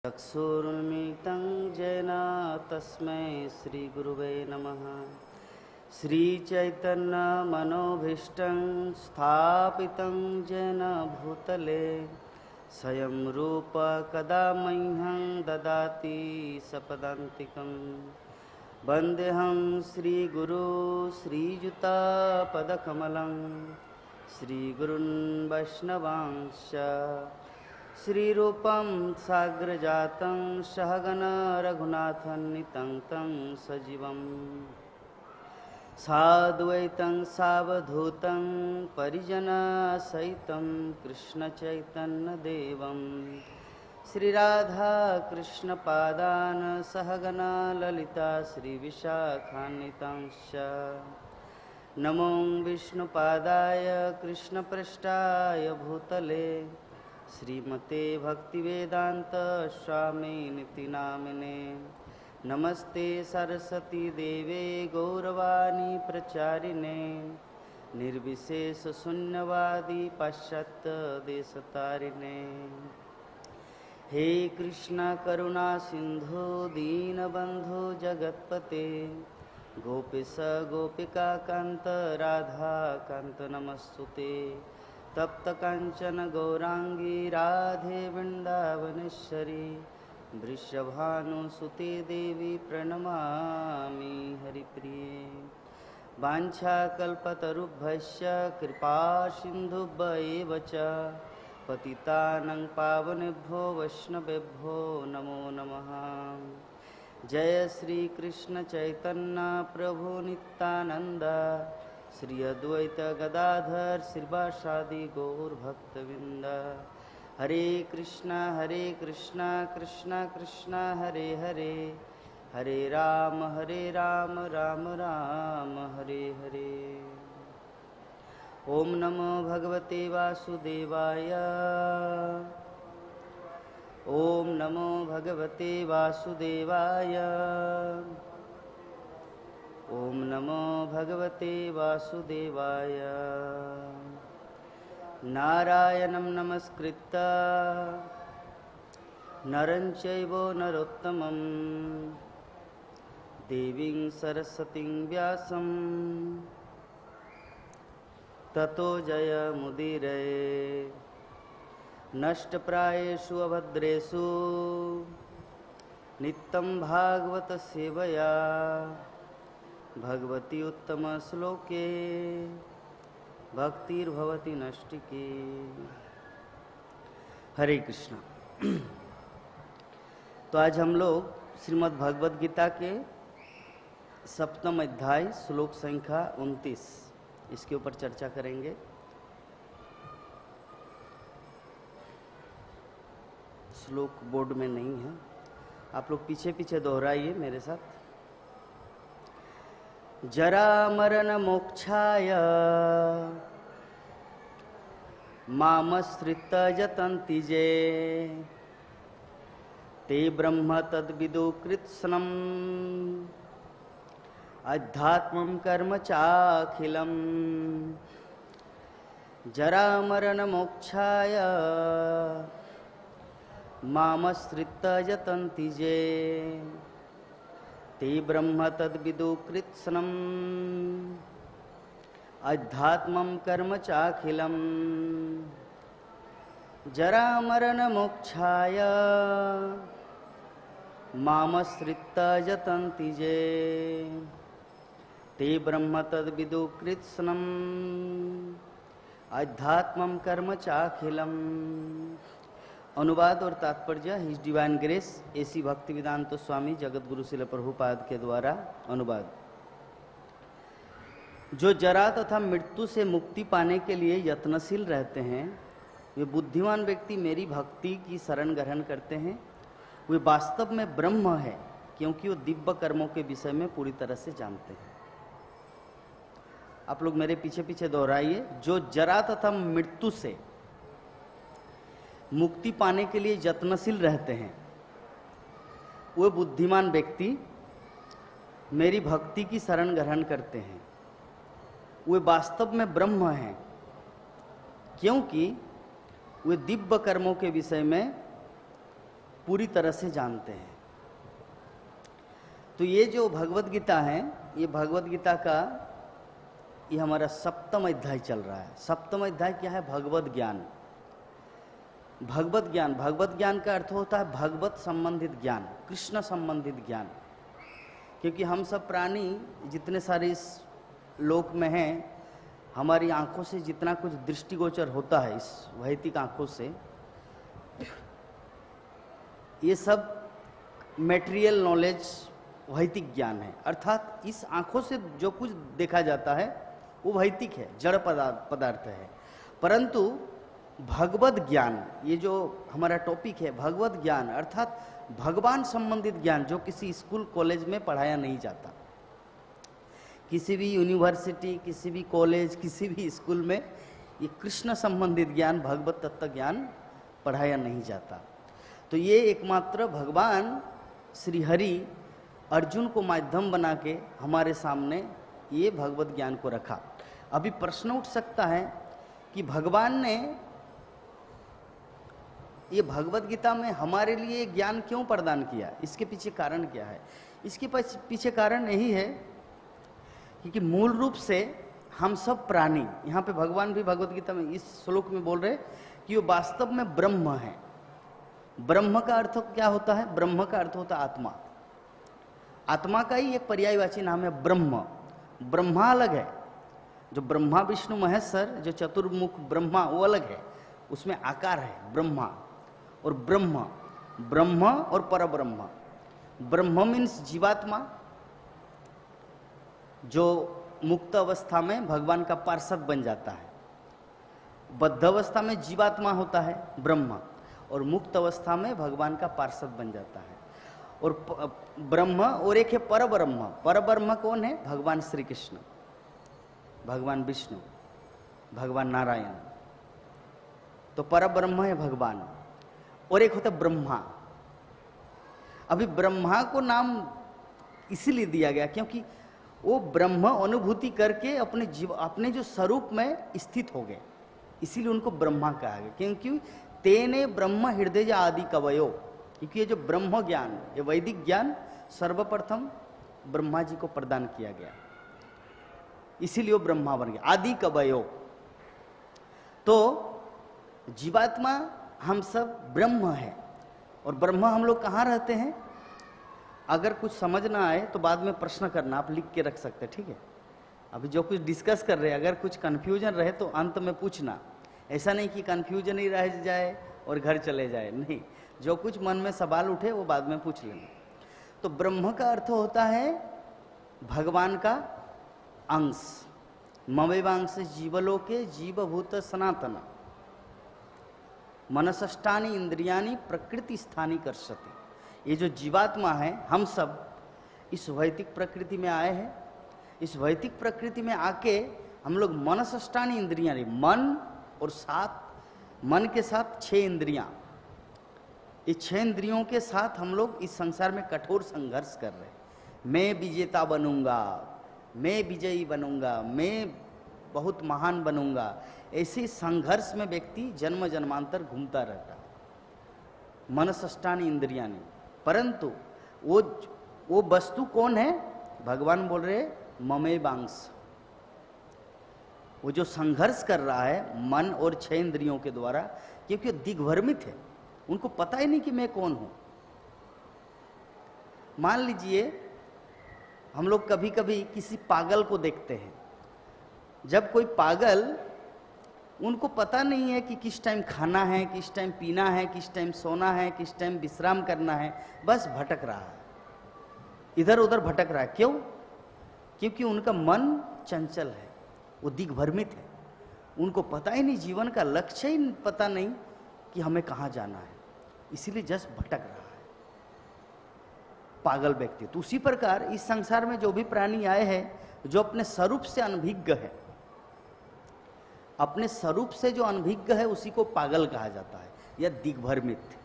चक्षुरुन्मीलितं येन तस्मै श्रीगुरुवे नमः। श्रीचैतन्यमनोभीष्टं स्थापितं येन भूतले स्वयं रूप कदा मह्यं ददाति सपदान्तिकं। वन्देऽहं श्रीगुरू श्रीयुतापदकमलं श्रीगुरून् वैष्णवांश्च श्रीरूपं साग्रजातं सहगण रघुनाथान्वितं तं सजीवं साद्वैतं सावधूतं परिजनसहितं कृष्णचैतन्यदेवं श्रीराधाकृष्णपादान् सहगण ललिता श्रीविशाखान्वितांश्च। नमो विष्णुपादाय कृष्णपृष्ठाय भूतले श्रीमते भक्तिवेदांत स्वामिनिति नामिने। नमस्ते सरस्वती देवे गौरवाणी प्रचारिणे निर्विशेष शून्यवादी पाश्चात्य देशतारिणे। हे कृष्ण करुणा सिंधु दीनबंधु जगत्पते गोपीश गोपिका कांत राधा कांत नमस्तुते। तप्त कांचन गौरांगी राधे वृंदावनेश्वरी वृषभानुसुते देवी प्रणमामि हरिप्रिये। वाञ्छाकल्पतरुभ्यश्च कृपा सिन्धुभ्येव च पतितानं पावनेभ्यो वैष्णवेभ्यो नमो नमः। जय श्री कृष्ण चैतन्य प्रभु नित्यानंद श्री अद्वैत गदाधर श्रीवासादि गौर भक्तवृंद। हरे कृष्णा कृष्ण कृष्ण हरे हरे हरे राम राम राम हरे हरे। ओम नमो भगवते वासुदेवाय। ओम नमो भगवते वासुदेवाय। ओम नमो भगवते वासुदेवाय। नारायणं नमस्कृत्य नरं चैव नरोत्तमं देवीं सरस्वतीं व्यासं ततो जयमुदीरये। नष्टप्रायेषु अभद्रेषु नित्यं भागवत सेवया भगवती उत्तम श्लोके भक्तिर्भवती नष्टिके। हरे कृष्णा। तो आज हम लोग श्रीमद् भगवद गीता के सप्तम अध्याय श्लोक संख्या 29 इसके ऊपर चर्चा करेंगे। श्लोक बोर्ड में नहीं है, आप लोग पीछे पीछे दोहराइए मेरे साथ। जरा मरण मोक्षाय मामश्रित जतन्ति ये ते ब्रह्म तद्विदु कृत्स्नम् अध्यात्मं कर्म चाखिलम्। जरा मरण मोक्षाय मामश्रित जतन्ति ये ते ब्रह्म तद्विदु कृत्स्नम् अध्यात्मं कर्म चाखिलम्। जरा मरण मोक्षाय मामश्रित जतन्ति ये ते ब्रह्म तद्विदु कृत्स्नम् अध्यात्मं कर्म चाखिलम्। अनुवाद और तात्पर्य his divine grace A C Bhaktivedanta Swami जगत गुरु श्रील प्रभुपाद के द्वारा अनुवाद। जो जरा तथा मृत्यु से मुक्ति पाने के लिए यत्नशील रहते हैं वे बुद्धिमान व्यक्ति मेरी भक्ति की शरण ग्रहण करते हैं। वे वास्तव में ब्रह्म है क्योंकि वो दिव्य कर्मों के विषय में पूरी तरह से जानते हैं। आप लोग मेरे पीछे पीछे दोहराइए। जो जरा तथा मृत्यु से मुक्ति पाने के लिए यत्नशील रहते हैं वे बुद्धिमान व्यक्ति मेरी भक्ति की शरण ग्रहण करते हैं। वे वास्तव में ब्रह्म हैं क्योंकि वे दिव्य कर्मों के विषय में पूरी तरह से जानते हैं। तो ये जो भगवत गीता है, ये भगवत गीता का ये हमारा 7वां अध्याय चल रहा है। 7वां अध्याय क्या है? भगवत ज्ञान। भगवत ज्ञान, भगवत ज्ञान का अर्थ होता है भगवत संबंधित ज्ञान, कृष्ण संबंधित ज्ञान। क्योंकि हम सब प्राणी जितने सारे इस लोक में हैं, हमारी आंखों से जितना कुछ दृष्टिगोचर होता है, इस भौतिक आंखों से, ये सब मेटेरियल नॉलेज, भौतिक ज्ञान है। अर्थात इस आंखों से जो कुछ देखा जाता है वो भौतिक है, जड़ पदार्थ है। परंतु भगवत ज्ञान, ये जो हमारा टॉपिक है भगवत ज्ञान, अर्थात भगवान संबंधित ज्ञान, जो किसी स्कूल कॉलेज में पढ़ाया नहीं जाता। किसी भी यूनिवर्सिटी, किसी भी कॉलेज, किसी भी स्कूल में ये कृष्ण संबंधित ज्ञान, भगवत तत्व ज्ञान पढ़ाया नहीं जाता। तो ये एकमात्र भगवान श्री हरि अर्जुन को माध्यम बना के हमारे सामने ये भगवत ज्ञान को रखा। अभी प्रश्न उठ सकता है कि भगवान ने ये भगवत गीता में हमारे लिए ज्ञान क्यों प्रदान किया, इसके पीछे कारण क्या है? इसके पीछे कारण यही है क्योंकि मूल रूप से हम सब प्राणी, यहाँ पे भगवान भी भगवत गीता में इस श्लोक में बोल रहे कि वो वास्तव में ब्रह्म है। ब्रह्म का अर्थ क्या होता है? ब्रह्म का अर्थ होता है आत्मा। आत्मा का ही एक पर्यायवाची नाम है ब्रह्म। ब्रह्मा अलग है, जो ब्रह्मा विष्णु महेश्वर, जो चतुर्मुख ब्रह्मा, वो अलग है, उसमें आकार है ब्रह्मा। और ब्रह्म, ब्रह्म और परब्रह्म। ब्रह्म मीन्स जीवात्मा, जो मुक्त अवस्था में भगवान का पार्षद बन जाता है। बद्ध अवस्था में जीवात्मा होता है ब्रह्म, और मुक्त अवस्था में भगवान का पार्षद बन जाता है। और ब्रह्म, और एक है परब्रह्म। परब्रह्म कौन है? भगवान श्री कृष्ण, भगवान विष्णु, भगवान नारायण। तो परब्रह्म है भगवान। और एक होता है ब्रह्मा। अभी ब्रह्मा को नाम इसीलिए दिया गया क्योंकि वो ब्रह्म अनुभूति करके अपने जो स्वरूप में स्थित हो गए, इसीलिए उनको ब्रह्मा कहा गया। क्योंकि तेने ब्रह्म हृदय आदि कवयो, क्योंकि ये जो ब्रह्म ज्ञान, ये वैदिक ज्ञान सर्वप्रथम ब्रह्मा जी को प्रदान किया गया, इसीलिए वो ब्रह्मा बन गया, आदि कवयो। तो जीवात्मा हम सब ब्रह्म है। और ब्रह्म हम लोग कहाँ रहते हैं? अगर कुछ समझ ना आए तो बाद में प्रश्न करना, आप लिख के रख सकते हैं, ठीक है? अभी जो कुछ डिस्कस कर रहे हैं, अगर कुछ कन्फ्यूजन रहे तो अंत में पूछना। ऐसा नहीं कि कन्फ्यूजन ही रह जाए और घर चले जाए, नहीं। जो कुछ मन में सवाल उठे वो बाद में पूछ लेना। तो ब्रह्म का अर्थ होता है भगवान का अंश। ममेवांश जीवलोके जीवभूत सनातन मनसष्टानि इंद्रियानि प्रकृति स्थानी कर्षति। ये जो जीवात्मा है, हम सब इस भौतिक प्रकृति में आए हैं। इस भौतिक प्रकृति में आके हम लोग मनसष्टानि इंद्रियानि, मन और मन के साथ 6 इंद्रियां, इस 6 इंद्रियों के साथ हम लोग इस संसार में कठोर संघर्ष कर रहे हैं। मैं विजेता बनूंगा, मैं विजयी बनूंगा, मैं बहुत महान बनूंगा, ऐसे संघर्ष में व्यक्ति जन्म जन्मांतर घूमता रहता है। मनसष्टानि इंद्रियानि, परंतु वो वस्तु कौन है? भगवान बोल रहे ममेवांश। वो जो संघर्ष कर रहा है मन और 6 इंद्रियों के द्वारा, क्योंकि दिग्भ्रमित है, उनको पता ही नहीं कि मैं कौन हूं। मान लीजिए हम लोग कभी कभी किसी पागल को देखते हैं। जब कोई पागल, उनको पता नहीं है कि किस टाइम खाना है, किस टाइम पीना है, किस टाइम सोना है, किस टाइम विश्राम करना है, बस भटक रहा है, इधर उधर भटक रहा है। क्यों? क्योंकि उनका मन चंचल है, वो दिग्भ्रमित है, उनको पता ही नहीं, जीवन का लक्ष्य ही पता नहीं कि हमें कहाँ जाना है, इसीलिए जस्ट भटक रहा है पागल व्यक्ति। तो उसी प्रकार इस संसार में जो भी प्राणी आए हैं, जो अपने स्वरूप से अनभिज्ञ है, अपने स्वरूप से जो अनभिज्ञ है, उसी को पागल कहा जाता है या दिग्भ्रमित।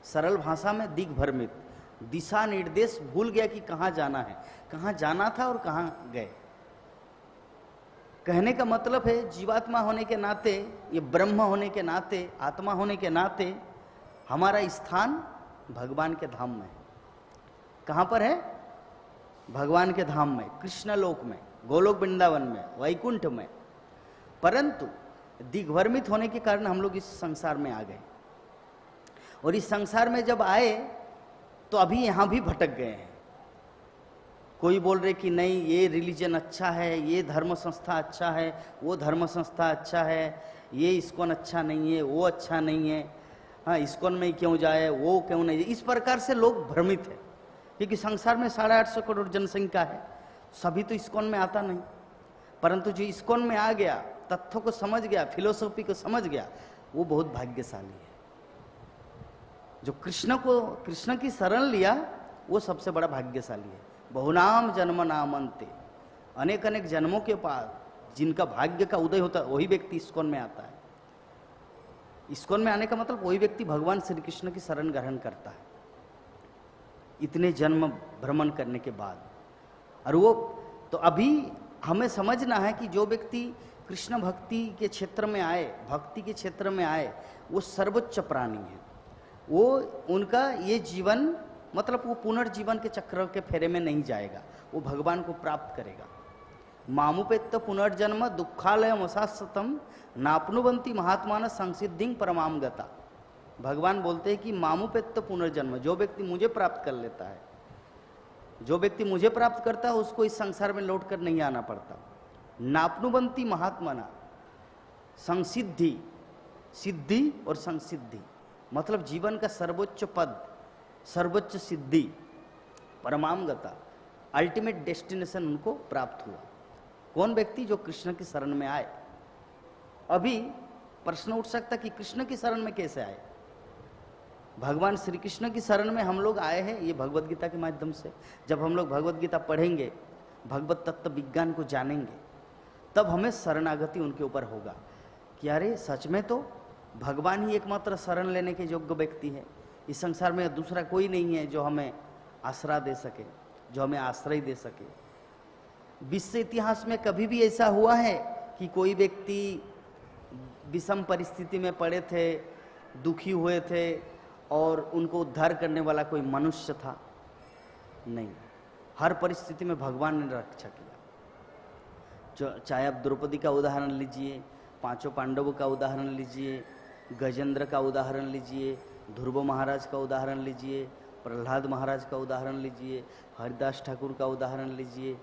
सरल भाषा में दिग्भ्रमित, दिशा निर्देश भूल गया कि कहाँ जाना है, कहाँ जाना था और कहाँ गए। कहने का मतलब है जीवात्मा होने के नाते, ये ब्रह्म होने के नाते, आत्मा होने के नाते हमारा स्थान भगवान के धाम में। कहाँ पर है? भगवान के धाम में, कृष्ण लोक में, गोलोक वृंदावन में, वैकुंठ में। परंतु दिग्भ्रमित होने के कारण हम लोग इस संसार में आ गए, और इस संसार में जब आए तो अभी यहां भी भटक गए हैं। कोई बोल रहे कि नहीं ये रिलीजन अच्छा है, ये धर्म संस्था अच्छा है, वो धर्म संस्था अच्छा है, ये इस्कॉन अच्छा नहीं है, वो अच्छा नहीं है, हाँ इस्कॉन में क्यों जाए, वो क्यों नहीं जाए। इस प्रकार से लोग भ्रमित है, क्योंकि संसार में 850 करोड़ जनसंख्या है, सभी तो इस्कॉन में आता नहीं। परंतु जो इस्कॉन में आ गया, तथ्यों को समझ गया, फिलोसॉफी को समझ गया, वो बहुत भाग्यशाली है। जो कृष्ण की शरण लिया वो सबसे बड़ा भाग्यशाली है। बहुनाम जन्म नामंते, अनेक अनेक जन्मों के बाद जिनका भाग्य का उदय होता है वही व्यक्ति इस्कॉन में आता है। इस्कॉन में आने का मतलब वही व्यक्ति भगवान श्री कृष्ण की शरण ग्रहण करता है इतने जन्म भ्रमण करने के बाद। और वो तो अभी हमें समझना है कि जो व्यक्ति कृष्ण भक्ति के क्षेत्र में आए, भक्ति के क्षेत्र में आए, वो सर्वोच्च प्राणी है। वो उनका ये जीवन मतलब वो पुनर्जीवन के चक्र के फेरे में नहीं जाएगा, वो भगवान को प्राप्त करेगा। मामुपेत्त पुनर्जन्म दुखालयम अशाश्वतम नापनुवंती महात्मान संसिद्धिं परमाम गता। भगवान बोलते हैं कि मामुपेत्त पुनर्जन्म, जो व्यक्ति मुझे प्राप्त कर लेता है, जो व्यक्ति मुझे प्राप्त करता है उसको इस संसार में लौट कर नहीं आना पड़ता। नापनुवंती महात्माना, संसिद्धि, सिद्धि और संसिद्धि मतलब जीवन का सर्वोच्च पद, सर्वोच्च सिद्धि, परमाम गता, अल्टीमेट डेस्टिनेशन उनको प्राप्त हुआ। कौन व्यक्ति? जो कृष्ण की शरण में आए। अभी प्रश्न उठ सकता कि कृष्ण की शरण में कैसे आए? भगवान श्री कृष्ण की शरण में हम लोग आए हैं ये भगवत गीता के माध्यम से। जब हम लोग भगवत गीता पढ़ेंगे, भगवत तत्व विज्ञान को जानेंगे, तब हमें शरणागति उनके ऊपर होगा कि अरे सच में तो भगवान ही एकमात्र शरण लेने के योग्य व्यक्ति है। इस संसार में दूसरा कोई नहीं है जो हमें आश्रय दे सके, जो हमें आश्रय दे सके। विश्व इतिहास में कभी भी ऐसा हुआ है कि कोई व्यक्ति विषम परिस्थिति में पड़े थे, दुखी हुए थे और उनको उद्धार करने वाला कोई मनुष्य था? नहीं, हर परिस्थिति में भगवान ने रक्षा किया। चाहे आप द्रौपदी का उदाहरण लीजिए, पांचों पांडवों का उदाहरण लीजिए, गजेंद्र का उदाहरण लीजिए, ध्रुव महाराज का उदाहरण लीजिए, प्रहलाद महाराज का उदाहरण लीजिए, हरिदास ठाकुर का उदाहरण लीजिए।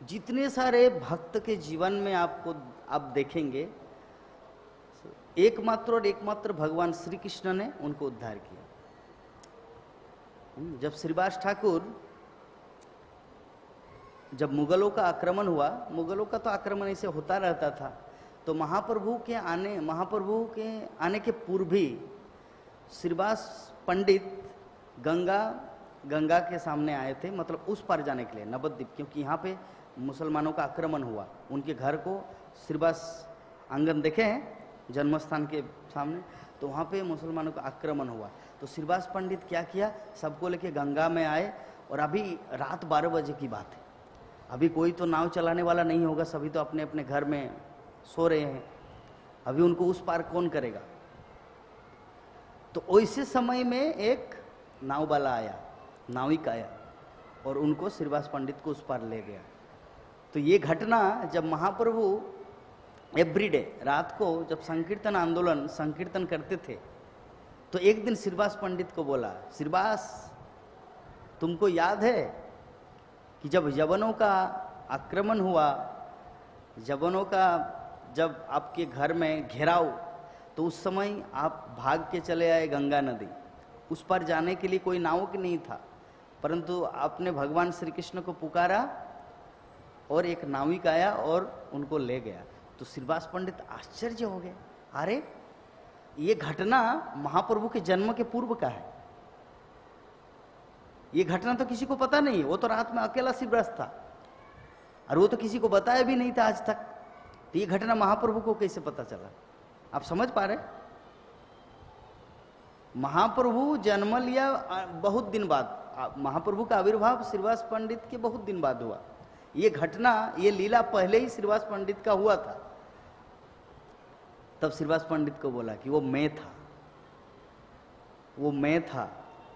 जितने सारे भक्त के जीवन में आप देखेंगे, एकमात्र और एकमात्र भगवान श्री कृष्ण ने उनको उद्धार किया। जब श्रीवास ठाकुर, जब मुगलों का आक्रमण हुआ, मुगलों का तो आक्रमण ऐसे होता रहता था, तो महाप्रभु के आने के पूर्व भी श्रीवास पंडित गंगा के सामने आए थे, मतलब उस पार जाने के लिए नवद्वीप, क्योंकि यहाँ पे मुसलमानों का आक्रमण हुआ। उनके घर को श्रीवास आंगन देखे हैं जन्मस्थान के सामने, तो वहाँ पे मुसलमानों का आक्रमण हुआ। तो श्रीवास पंडित क्या किया, सबको लेके गंगा में आए, और अभी रात 12 बजे की बात है, अभी कोई तो नाव चलाने वाला नहीं होगा, सभी तो अपने अपने घर में सो रहे हैं, अभी उनको उस पार कौन करेगा। तो वैसे समय में एक नाव वाला आया, नाविक आया, और उनको श्रीवास पंडित को उस पार ले गया। तो ये घटना जब महाप्रभु एवरीडे रात को जब संकीर्तन करते थे, तो एक दिन श्रीवास पंडित को बोला, श्रीवास तुमको याद है कि जब यवनों का आक्रमण हुआ, यवनों का जब आपके घर में घेराव, तो उस समय आप भाग के चले आए गंगा नदी, उस पर जाने के लिए कोई नाव की नहीं था, परंतु आपने भगवान श्री कृष्ण को पुकारा और एक नाविक आया और उनको ले गया। तो श्रीवास पंडित आश्चर्य हो गए, अरे ये घटना महाप्रभु के जन्म के पूर्व का है, ये घटना तो किसी को पता नहीं है, वो तो रात में अकेला श्रीवास था और वो तो किसी को बताया भी नहीं था आज तक। तो ये घटना महाप्रभु को कैसे पता चला? आप समझ पा रहे? महाप्रभु जन्म लिया बहुत दिन बाद, महाप्रभु का आविर्भाव श्रीवास पंडित के बहुत दिन बाद हुआ। ये घटना, ये लीला पहले ही श्रीवास पंडित का हुआ था। तब श्रीवास पंडित को बोला कि वो मैं था,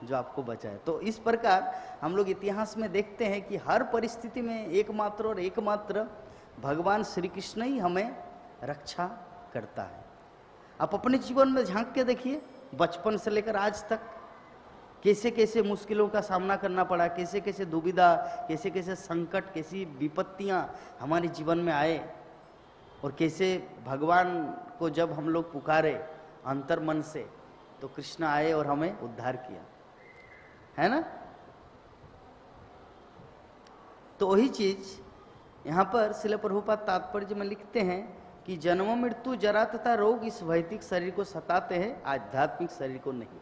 जो आपको बचाए। तो इस प्रकार हम लोग इतिहास में देखते हैं कि हर परिस्थिति में एकमात्र और एकमात्र भगवान श्री कृष्ण ही हमें रक्षा करता है। आप अपने जीवन में झांक के देखिए, बचपन से लेकर आज तक कैसे कैसे मुश्किलों का सामना करना पड़ा, कैसे कैसे दुविधा, कैसे कैसे संकट, कैसी विपत्तियां हमारे जीवन में आए, और कैसे भगवान को जब हम लोग पुकारे अंतर मन से तो कृष्ण आए और हमें उद्धार किया, है ना। तो वही चीज यहां पर श्रील प्रभुपाद तात्पर्य में लिखते हैं कि जन्म मृत्यु जरा तथा रोग इस भौतिक शरीर को सताते हैं, आध्यात्मिक शरीर को नहीं।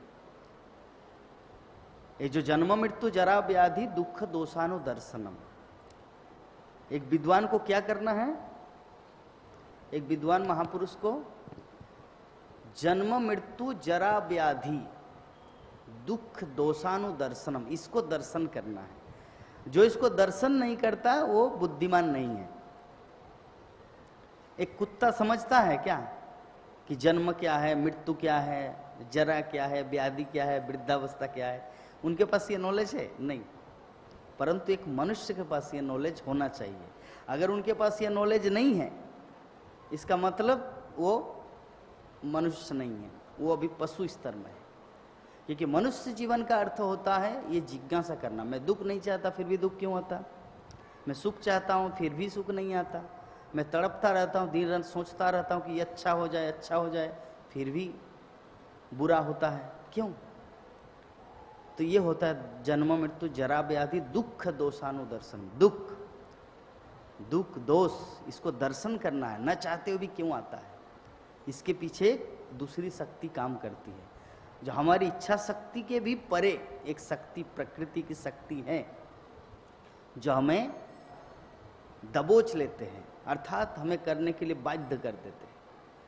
ये जो जन्म मृत्यु जरा व्याधि दुख दोषानुदर्शनम, एक विद्वान को क्या करना है, एक विद्वान महापुरुष को जन्म मृत्यु जरा व्याधि दुख दोषानुदर्शनम, इसको दर्शन करना है। जो इसको दर्शन नहीं करता वो बुद्धिमान नहीं है। एक कुत्ता समझता है क्या कि जन्म क्या है, मृत्यु क्या है, जरा क्या है, व्याधि क्या है, वृद्धावस्था क्या है? उनके पास ये नॉलेज है? नहीं। परंतु एक मनुष्य के पास ये नॉलेज होना चाहिए। अगर उनके पास ये नॉलेज नहीं है, इसका मतलब वो मनुष्य नहीं है, वो अभी पशु स्तर में है। क्योंकि मनुष्य जीवन का अर्थ होता है ये जिज्ञासा करना। मैं दुख नहीं चाहता फिर भी दुख क्यों आता, मैं सुख चाहता हूँ फिर भी सुख नहीं आता, मैं तड़पता रहता हूँ, दिन रात सोचता रहता हूँ कि ये अच्छा हो जाए, अच्छा हो जाए, फिर भी बुरा होता है, क्यों? तो ये होता है जन्म मृत्यु जरा व्याधि दुख दोषानुदर्शन। दुख दुख दोष, इसको दर्शन करना है, न चाहते हुए भी क्यों आता है। इसके पीछे दूसरी शक्ति काम करती है, जो हमारी इच्छा शक्ति के भी परे एक शक्ति, प्रकृति की शक्ति है, जो हमें दबोच लेते हैं, अर्थात हमें करने के लिए बाध्य कर देते हैं,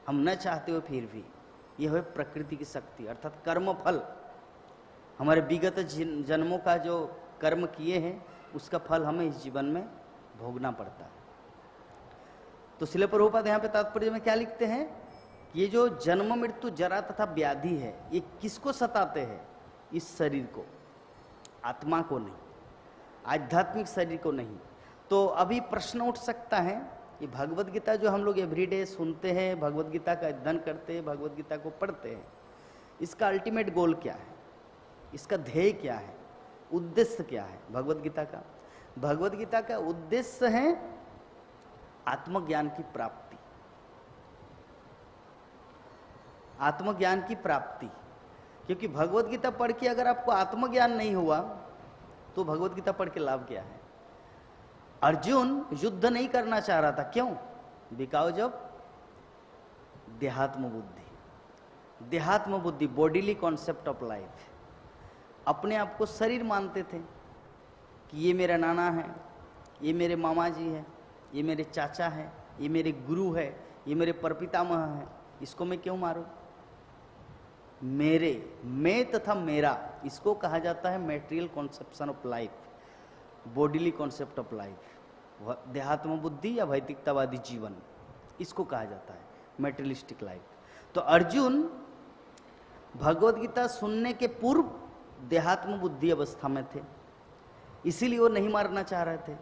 हम न चाहते हुए फिर भी। यह है प्रकृति की शक्ति, अर्थात कर्म फल। हमारे विगत जन्मों का जो कर्म किए हैं उसका फल हमें इस जीवन में भोगना पड़ता है। तो श्रील प्रभुपाद यहाँ पे तात्पर्य में क्या लिखते हैं, ये जो जन्म मृत्यु जरा तथा व्याधि है, ये किसको सताते हैं? इस शरीर को, आत्मा को नहीं, आध्यात्मिक शरीर को नहीं। तो अभी प्रश्न उठ सकता है, ये भगवत गीता जो हम लोग एवरीडे सुनते हैं, भगवत गीता का अध्ययन करते हैं, भगवत गीता को पढ़ते हैं, इसका अल्टीमेट गोल क्या है, इसका ध्येय क्या है, उद्देश्य क्या है भगवत गीता का? भगवत गीता का उद्देश्य है आत्मज्ञान की प्राप्ति, आत्मज्ञान की प्राप्ति। क्योंकि भगवत गीता पढ़ के अगर आपको आत्मज्ञान नहीं हुआ तो भगवत गीता पढ़ के लाभ क्या है? अर्जुन युद्ध नहीं करना चाह रहा था, क्यों? बिकॉज ऑफ देहात्म बुद्धि। देहात्म बुद्धि, बॉडीली कॉन्सेप्ट ऑफ लाइफ। अपने आप को शरीर मानते थे कि ये मेरा नाना है, ये मेरे मामा जी है, ये मेरे चाचा है, ये मेरे गुरु है, ये मेरे परपितामह है, इसको मैं क्यों मारूं? मेरे, मैं तथा मेरा, इसको कहा जाता है material conception of life, bodily concept of life. देहात्म बुद्धि या भौतिकतावादी जीवन, इसको कहा जाता है मेटेरियलिस्टिक लाइफ। तो अर्जुन भगवत गीता सुनने के पूर्व देहात्म बुद्धि अवस्था में थे, इसीलिए वो नहीं मारना चाह रहे थे।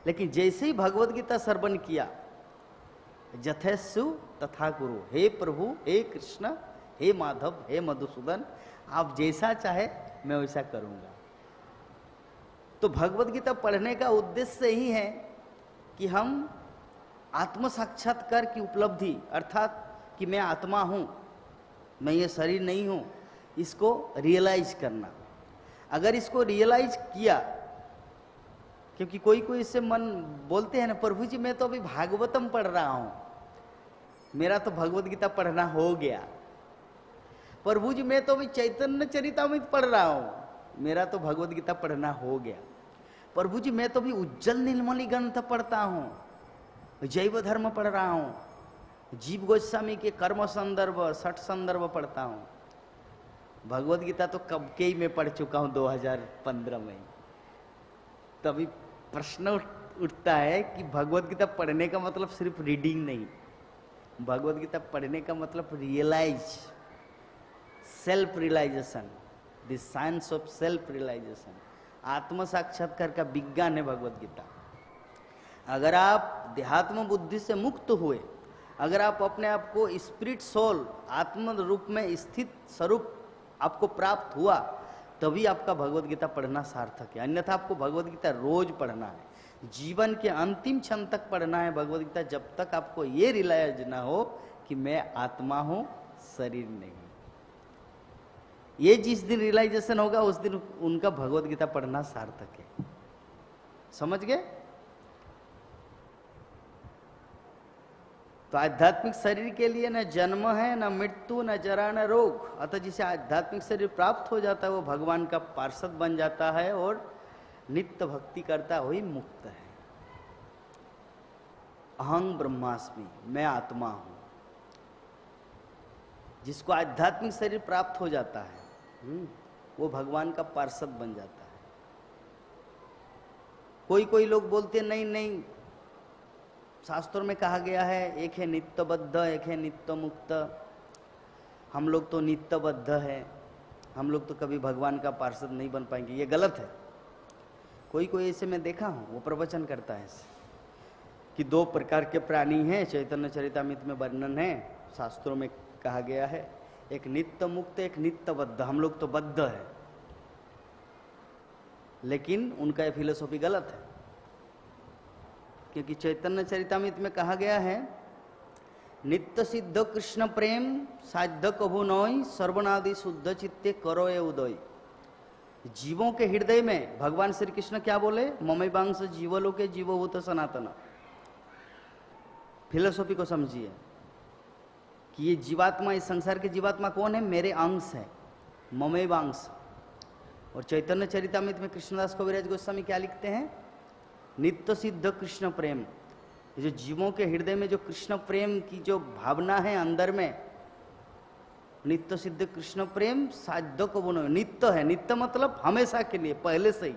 लेकिन जैसे ही भगवत गीता श्रवण किया, जथेसु तथा कुरु, हे प्रभु, हे कृष्ण, हे माधव, हे मधुसूदन, आप जैसा चाहे मैं वैसा करूंगा। तो भगवत गीता पढ़ने का उद्देश्य ही है कि हम आत्म साक्षात्कार की उपलब्धि, अर्थात कि मैं आत्मा हूं, मैं ये शरीर नहीं हूं, इसको रियलाइज करना। अगर इसको रियलाइज किया, क्योंकि कोई कोई इससे मन बोलते हैं ना, प्रभु जी मैं तो अभी भागवतम पढ़ रहा हूं, मेरा तो भगवत गीता पढ़ना हो गया। प्रभु जी मैं तो अभी चैतन्य चरितामृत पढ़ रहा हूं, मेरा तो भगवत गीता पढ़ना हो गया। प्रभु जी मैं तो अभी उज्जवल नीलमणि ग्रंथ पढ़ता हूं, जैव धर्म पढ़ रहा हूं, जीव गोस्वामी के कर्म संदर्भ, छठ संदर्भ पढ़ता हूं। भगवत गीता तो कब के ही मैं पढ़ चुका हूं, 2015 में। तभी प्रश्न उठता है कि भगवत गीता पढ़ने का मतलब सिर्फ रीडिंग नहीं, भगवत गीता पढ़ने का मतलब realise, self realisation, the science of self realisation, आत्म साक्षात्कार का विज्ञान है भगवत गीता। अगर आप देहात्म बुद्धि से मुक्त हुए, अगर आप अपने आप को स्पिरिट सोल आत्म रूप में स्थित स्वरूप आपको प्राप्त हुआ, तभी आपका भगवत गीता पढ़ना सार्थक है। अन्यथा आपको भगवत गीता रोज पढ़ना है, जीवन के अंतिम क्षण तक पढ़ना है भगवत गीता, जब तक आपको ये रियलाइज ना हो कि मैं आत्मा हूं, शरीर नहीं। ये जिस दिन रियलाइजेशन होगा उस दिन उनका भगवत गीता पढ़ना सार्थक है। समझ गए? तो आध्यात्मिक शरीर के लिए न जन्म है, न मृत्यु, न जरा, न रोग। अतः जिसे आध्यात्मिक शरीर प्राप्त हो जाता है वो भगवान का पार्षद बन जाता है और नित्य भक्ति करता हुई मुक्त है। अहं ब्रह्मास्मि, मैं आत्मा हूं। जिसको आध्यात्मिक शरीर प्राप्त हो जाता है वो भगवान का पार्षद बन जाता है। कोई कोई लोग बोलते नहीं नहीं, शास्त्रों में कहा गया है एक है नित्यबद्ध, एक है नित्य मुक्त, हम लोग तो नित्यबद्ध है, हम लोग तो कभी भगवान का पार्षद नहीं बन पाएंगे। ये गलत है। कोई कोई ऐसे मैं देखा हूँ, वो प्रवचन करता है कि दो प्रकार के प्राणी हैं, चैतन्य चरितामृत में वर्णन है, शास्त्रों में कहा गया है, एक नित्य मुक्त, एक नित्यबद्ध। हम लोग तो बद्ध है, लेकिन उनका ये फिलोसॉफी गलत है, क्योंकि चैतन्य चरितामृत में कहा गया है नित्य सिद्ध कृष्ण प्रेम साध्य कभु नोय सर्वनादि शुद्ध चित्ते करो ये उदय। जीवों के हृदय में भगवान श्री कृष्ण क्या बोले? ममैवांश जीवलोके जीवभूत सनातन। फिलोसॉफी को समझिए कि ये जीवात्मा, इस संसार के जीवात्मा कौन है? मेरे अंश है, ममैवांश। और चैतन्य चरितामृत में कृष्णदास कविराज गोस्वामी क्या लिखते हैं? नित्य सिद्ध कृष्ण प्रेम। जो जीवों के हृदय में जो कृष्ण प्रेम की जो भावना है अंदर में, नित्य सिद्ध कृष्ण प्रेम साध्य को बोलो, नित्य है। नित्य मतलब हमेशा के लिए, पहले से ही।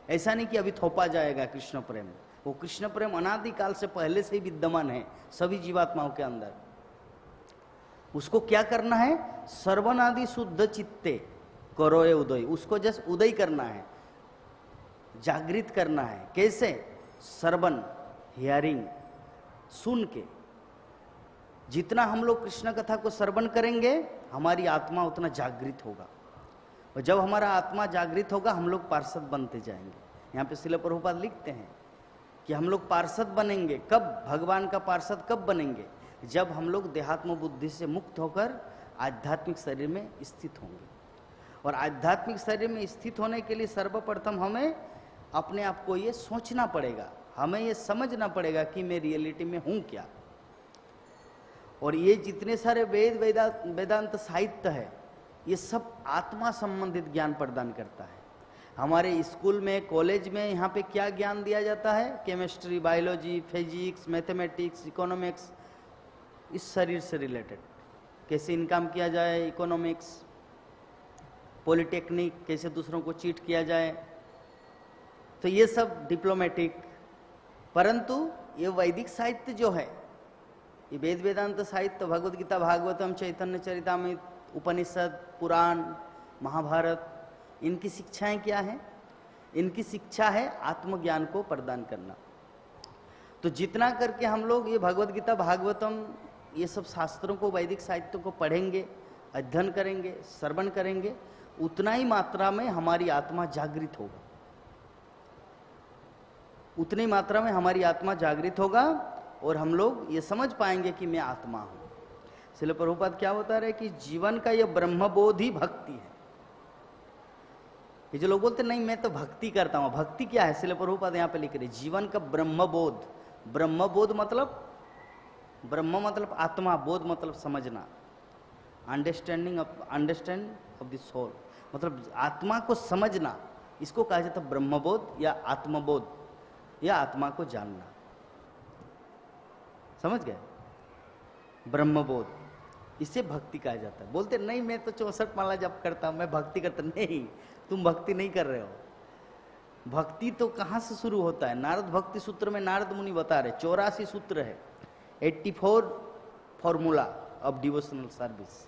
ऐसा नहीं कि अभी थोपा जाएगा कृष्ण प्रेम। वो कृष्ण प्रेम अनादिकाल से पहले से ही विद्यमान है सभी जीवात्माओं के अंदर। उसको क्या करना है? सर्वनादि शुद्ध चित्ते करो ये उदय। उसको जस्ट उदय करना है, जागृत करना है। कैसे? श्रवण, हियरिंग, सुन के। जितना हम लोग कृष्ण कथा को श्रवण करेंगे हमारी आत्मा उतना जागृत होगा, और जब हमारा आत्मा जागृत होगा हम लोग पार्षद बनते जाएंगे। यहाँ पे श्रील प्रभुपाद लिखते हैं कि हम लोग पार्षद बनेंगे। कब? भगवान का पार्षद कब बनेंगे? जब हम लोग देहात्म बुद्धि से मुक्त होकर आध्यात्मिक शरीर में स्थित होंगे। और आध्यात्मिक शरीर में स्थित होने के लिए सर्वप्रथम हमें अपने आप को ये सोचना पड़ेगा, हमें ये समझना पड़ेगा कि मैं रियलिटी में हूं क्या। और ये जितने सारे वेदांत साहित्य है, ये सब आत्मा संबंधित ज्ञान प्रदान करता है। हमारे स्कूल में, कॉलेज में यहाँ पे क्या ज्ञान दिया जाता है? Chemistry, biology, physics, mathematics, economics, इस शरीर से रिलेटेड। कैसे इनकम किया जाए, इकोनॉमिक्स, पॉलिटेक्निक, कैसे दूसरों को चीट किया जाए, तो ये सब डिप्लोमेटिक। परंतु ये वैदिक साहित्य जो है, ये वेद वेदांत साहित्य, भगवद गीता, भागवतम, चैतन्य चरितामृत, उपनिषद, पुराण, महाभारत, इनकी शिक्षाएं क्या है? इनकी शिक्षा है आत्मज्ञान को प्रदान करना। तो जितना करके हम लोग ये भगवद गीता, भागवतम, ये सब शास्त्रों को, वैदिक साहित्यों को पढ़ेंगे, अध्ययन करेंगे, श्रवण करेंगे, उतना ही मात्रा में हमारी आत्मा जागृत होगा, उतनी मात्रा में हमारी आत्मा जागृत होगा और हम लोग ये समझ पाएंगे कि मैं आत्मा हूं। श्रील प्रभुपाद क्या बता रहे कि जीवन का यह ब्रह्मबोध ही भक्ति है। ये जो लोग बोलते नहीं मैं तो भक्ति करता हूं, भक्ति क्या है? श्रील प्रभुपाद यहाँ पे लिख रहे जीवन का ब्रह्मबोध। ब्रह्मबोध मतलब, ब्रह्म मतलब आत्मा, बोध मतलब समझना, अंडरस्टैंड ऑफ द सोल, मतलब आत्मा को समझना। इसको कहा जाता है ब्रह्मबोध या आत्मबोध, या आत्मा को जानना। समझ गए? ब्रह्मबोध, इसे भक्ति कहा जाता है। बोलते नहीं मैं तो 64 माला जप करता हूं, मैं भक्ति करता। नहीं, तुम भक्ति नहीं कर रहे हो। भक्ति तो कहां से शुरू होता है? नारद भक्ति सूत्र में नारद मुनि बता रहे, 84 सूत्र है, 84 फॉर्मूला ऑफ डिवोशनल सर्विस।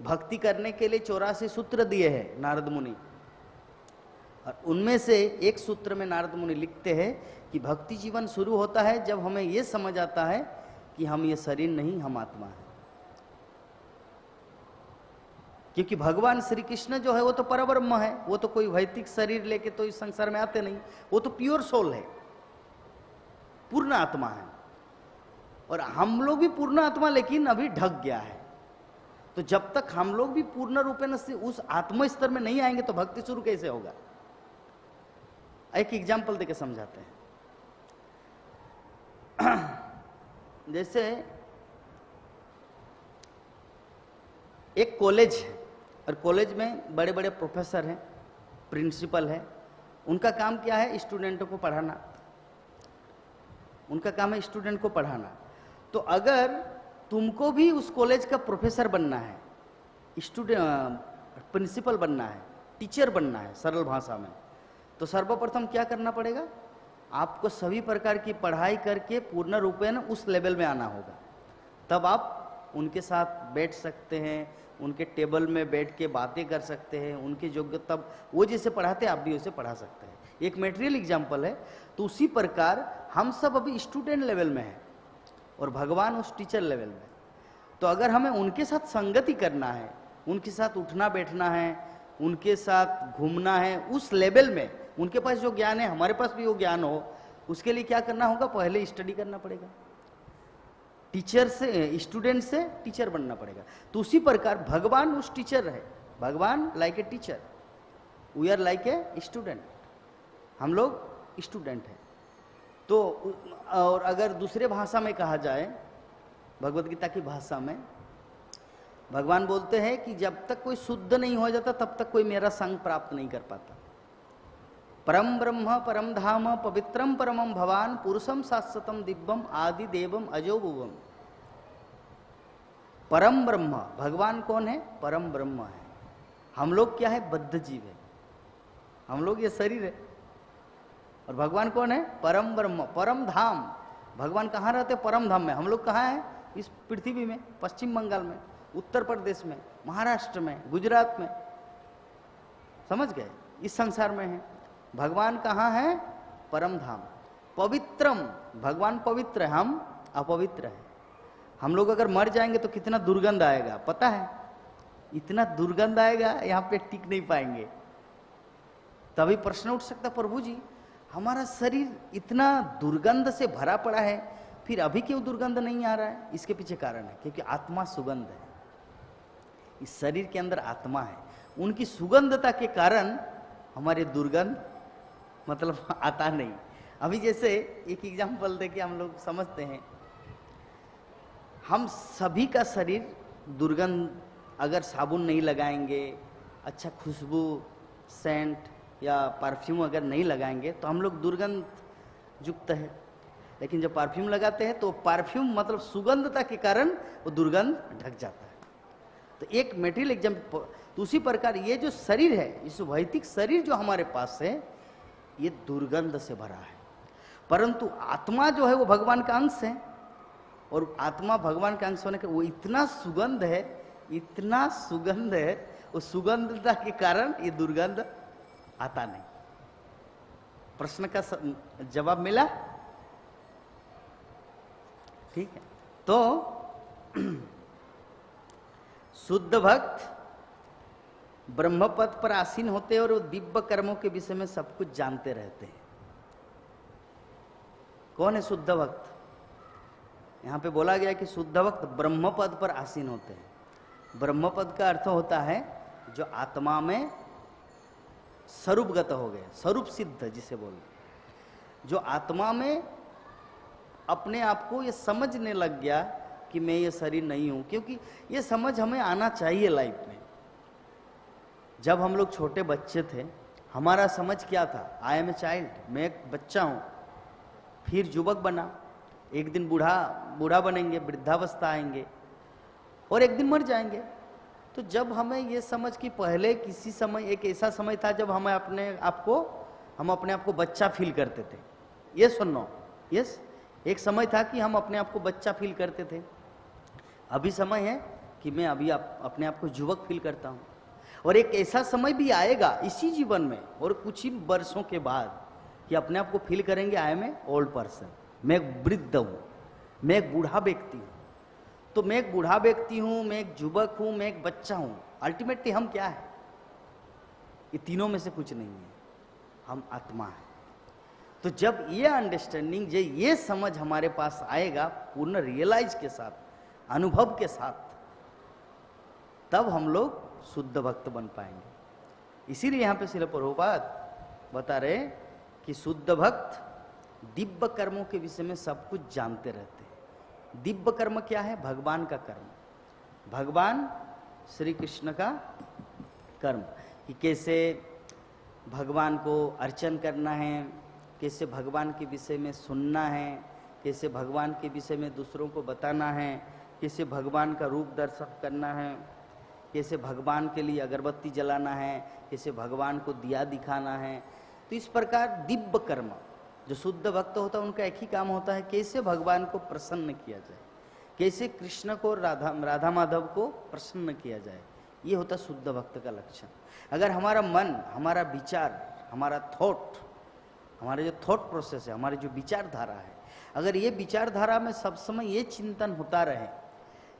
भक्ति करने के लिए 84 सूत्र दिए हैं नारद मुनि, और उनमें से एक सूत्र में नारद मुनि लिखते हैं कि भक्ति जीवन शुरू होता है जब हमें यह समझ आता है कि हम ये शरीर नहीं, हम आत्मा है। क्योंकि भगवान श्री कृष्ण जो है वो तो परब्रह्म है, वो तो कोई भौतिक शरीर लेके तो इस संसार में आते नहीं, वो तो प्योर सोल है, पूर्ण आत्मा है। और हम लोग भी पूर्ण आत्मा, लेकिन अभी ढक गया है। तो जब तक हम लोग भी पूर्ण रूपेण से उस आत्म स्तर में नहीं आएंगे तो भक्ति शुरू कैसे होगा? एक एग्जाम्पल देके समझाते हैं। जैसे एक कॉलेज है, और कॉलेज में बड़े बड़े प्रोफेसर हैं, प्रिंसिपल है, उनका काम क्या है? स्टूडेंटों को पढ़ाना। उनका काम है स्टूडेंट को पढ़ाना। तो अगर तुमको भी उस कॉलेज का प्रोफेसर बनना है, स्टूडेंट प्रिंसिपल बनना है, टीचर बनना है सरल भाषा में, तो सर्वप्रथम क्या करना पड़ेगा? आपको सभी प्रकार की पढ़ाई करके पूर्ण रूपेण उस लेवल में आना होगा। तब आप उनके साथ बैठ सकते हैं, उनके टेबल में बैठ के बातें कर सकते हैं, उनके योग्यता, तब वो जैसे पढ़ाते हैं आप भी उसे पढ़ा सकते हैं। एक मटेरियल एग्जाम्पल है। तो उसी प्रकार हम सब अभी स्टूडेंट लेवल में हैं और भगवान उस टीचर लेवल में। तो अगर हमें उनके साथ संगति करना है, उनके साथ उठना बैठना है, उनके साथ घूमना है, उस लेवल में उनके पास जो ज्ञान है हमारे पास भी वो ज्ञान हो, उसके लिए क्या करना होगा? पहले स्टडी करना पड़ेगा। टीचर से, स्टूडेंट से टीचर बनना पड़ेगा। तो उसी प्रकार भगवान उस टीचर है। भगवान like a teacher, we are like a student. हम लोग स्टूडेंट हैं। तो और अगर दूसरे भाषा में कहा जाए, भगवत गीता की भाषा में भगवान बोलते हैं कि जब तक कोई शुद्ध नहीं हो जाता तब तक कोई मेरा संग प्राप्त नहीं कर पाता। परम ब्रह्म परम धाम पवित्रम परमम भवान पुरुषम शाश्वतम दिव्यम आदि देवम अजोभुवम। परम ब्रह्म, भगवान कौन है? परम ब्रह्म है। हम लोग क्या है? बद्ध जीव है। हम लोग ये शरीर है, और भगवान कौन है? परम ब्रह्म। परम धाम, भगवान कहाँ रहते? परम धाम में। हम लोग कहाँ हैं? इस पृथ्वी में, पश्चिम बंगाल में, उत्तर प्रदेश में, महाराष्ट्र में, गुजरात में। समझ गए? इस संसार में है। भगवान कहाँ है? परम धाम। पवित्रम, भगवान पवित्र है, हम अपवित्र है। हम लोग अगर मर जाएंगे तो कितना दुर्गंध आएगा पता है? इतना दुर्गंध आएगा, यहाँ पे टिक नहीं पाएंगे। तभी प्रश्न उठ सकता, प्रभु जी हमारा शरीर इतना दुर्गंध से भरा पड़ा है, फिर अभी क्यों दुर्गंध नहीं आ रहा है? इसके पीछे कारण है क्योंकि आत्मा सुगंध है। इस शरीर के अंदर आत्मा है, उनकी सुगंधता के कारण हमारे दुर्गंध मतलब आता नहीं। अभी जैसे एक एग्जाम्पल देके हम लोग समझते हैं, हम सभी का शरीर दुर्गंध, अगर साबुन नहीं लगाएंगे, अच्छा खुशबू, सेंट या परफ्यूम अगर नहीं लगाएंगे तो हम लोग दुर्गंध युक्त है। लेकिन जब परफ्यूम लगाते हैं तो परफ्यूम मतलब सुगंधता के कारण वो दुर्गंध ढक जाता है। तो एक मेटेरियल एग्जाम्पल। तो उसी प्रकार ये जो शरीर है, इस भौतिक शरीर जो हमारे पास है, ये दुर्गंध से भरा है। परंतु आत्मा जो है वो भगवान का अंश है, और आत्मा भगवान का अंश होने के वो इतना सुगंध है, इतना सुगंध है, उस सुगंधता के कारण ये दुर्गंध आता नहीं। प्रश्न का जवाब मिला? ठीक है। तो शुद्ध भक्त ब्रह्म पद पर आसीन होते हैं और वो दिव्य कर्मों के विषय में सब कुछ जानते रहते हैं। कौन है शुद्ध भक्त? यहां पे बोला गया कि शुद्ध भक्त ब्रह्म पद पर आसीन होते हैं। ब्रह्म पद का अर्थ होता है जो आत्मा में स्वरूपगत हो गए, स्वरूप सिद्ध जिसे बोलते, जो आत्मा में अपने आप को ये समझने लग गया कि मैं ये शरीर नहीं हूं। क्योंकि ये समझ हमें आना चाहिए लाइफ में। जब हम लोग छोटे बच्चे थे, हमारा समझ क्या था? आई एम ए चाइल्ड, मैं एक बच्चा हूं। फिर युवक बना, एक दिन बूढ़ा बनेंगे, वृद्धावस्था आएंगे, और एक दिन मर जाएंगे। तो जब हमें ये समझ कि पहले किसी समय एक ऐसा समय था जब हम अपने आप को बच्चा फील करते थे। ये सुनो, यस, एक समय था कि हम अपने आप को बच्चा फील करते थे। अभी समय है कि मैं अभी अपने आप को युवक फील करता हूँ, और एक ऐसा समय भी आएगा इसी जीवन में और कुछ ही वर्षों के बाद कि अपने आप को फील करेंगे I am a old person, मैं एक वृद्ध हूँ, मैं एक बूढ़ा व्यक्ति हूँ। तो मैं एक बूढ़ा व्यक्ति हूँ, मैं एक युवक हूँ, मैं एक बच्चा हूँ, अल्टीमेटली हम क्या है? ये तीनों में से कुछ नहीं है, हम आत्मा है। तो जब ये अंडरस्टैंडिंग, ये समझ हमारे पास आएगा पूर्ण रियलाइज के साथ, अनुभव के साथ, तब हम लोग शुद्ध भक्त बन पाएंगे। इसीलिए यहाँ पे श्रील प्रभुपाद बता रहे कि शुद्ध भक्त दिव्य कर्मों के विषय में सब कुछ जानते रहते हैं। दिव्य कर्म क्या है? भगवान का कर्म, भगवान श्री कृष्ण का कर्म, कि कैसे भगवान को अर्चन करना है, कैसे भगवान के विषय में सुनना है, कैसे भगवान के विषय में दूसरों को बताना है, कैसे भगवान का रूप दर्शन करना है, कैसे भगवान के लिए अगरबत्ती जलाना है, कैसे भगवान को दिया दिखाना है। तो इस प्रकार दिव्य कर्म, जो शुद्ध भक्त होता है उनका एक ही काम होता है, कैसे भगवान को प्रसन्न किया जाए, कैसे कृष्ण को राधा माधव को प्रसन्न किया जाए। ये होता शुद्ध भक्त का लक्षण। अगर हमारा मन, हमारा विचार, हमारा थॉट, हमारा जो थॉट प्रोसेस है, हमारी जो विचारधारा है, अगर ये विचारधारा में सब समय ये चिंतन होता रहे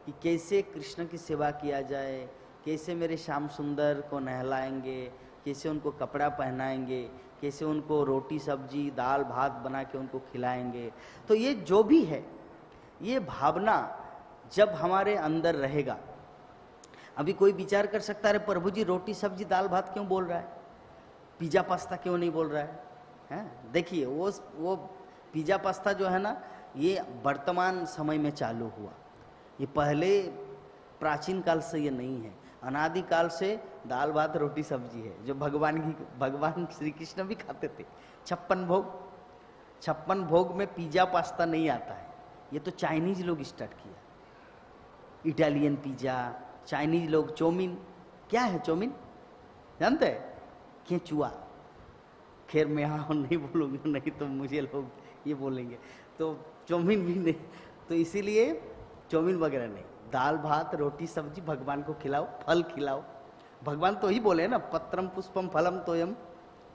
कि कैसे कृष्ण की सेवा किया जाए, कैसे मेरे श्याम सुंदर को नहलाएंगे, कैसे उनको कपड़ा पहनाएंगे, कैसे उनको रोटी सब्जी दाल भात बना के उनको खिलाएंगे, तो ये जो भी है, ये भावना जब हमारे अंदर रहेगा। अभी कोई विचार कर सकता है, प्रभु जी रोटी सब्जी दाल भात क्यों बोल रहा है, पिज्जा पास्ता क्यों नहीं बोल रहा है? देखिए वो पिज्जा पास्ता जो है ना, ये वर्तमान समय में चालू हुआ, ये पहले प्राचीन काल से ये नहीं है, अनादि काल से दाल भात रोटी सब्जी है, जो भगवान श्री कृष्ण भी खाते थे। 56 भोग में पिज्जा पास्ता नहीं आता है, ये तो चाइनीज लोग स्टार्ट किया, इटालियन पिज्जा, चाइनीज लोग चौमिन। क्या है चौमिन जानते हैं? केचुआ। खैर मैं यहाँ नहीं बोलूँगा, नहीं तो मुझे लोग ये बोलेंगे, तो चौमिन भी नहीं, तो इसीलिए चौमिन वगैरह नहीं, दाल भात रोटी सब्जी भगवान को खिलाओ, फल खिलाओ। भगवान तो ही बोले ना, पत्रम पुष्पम फलम तोयम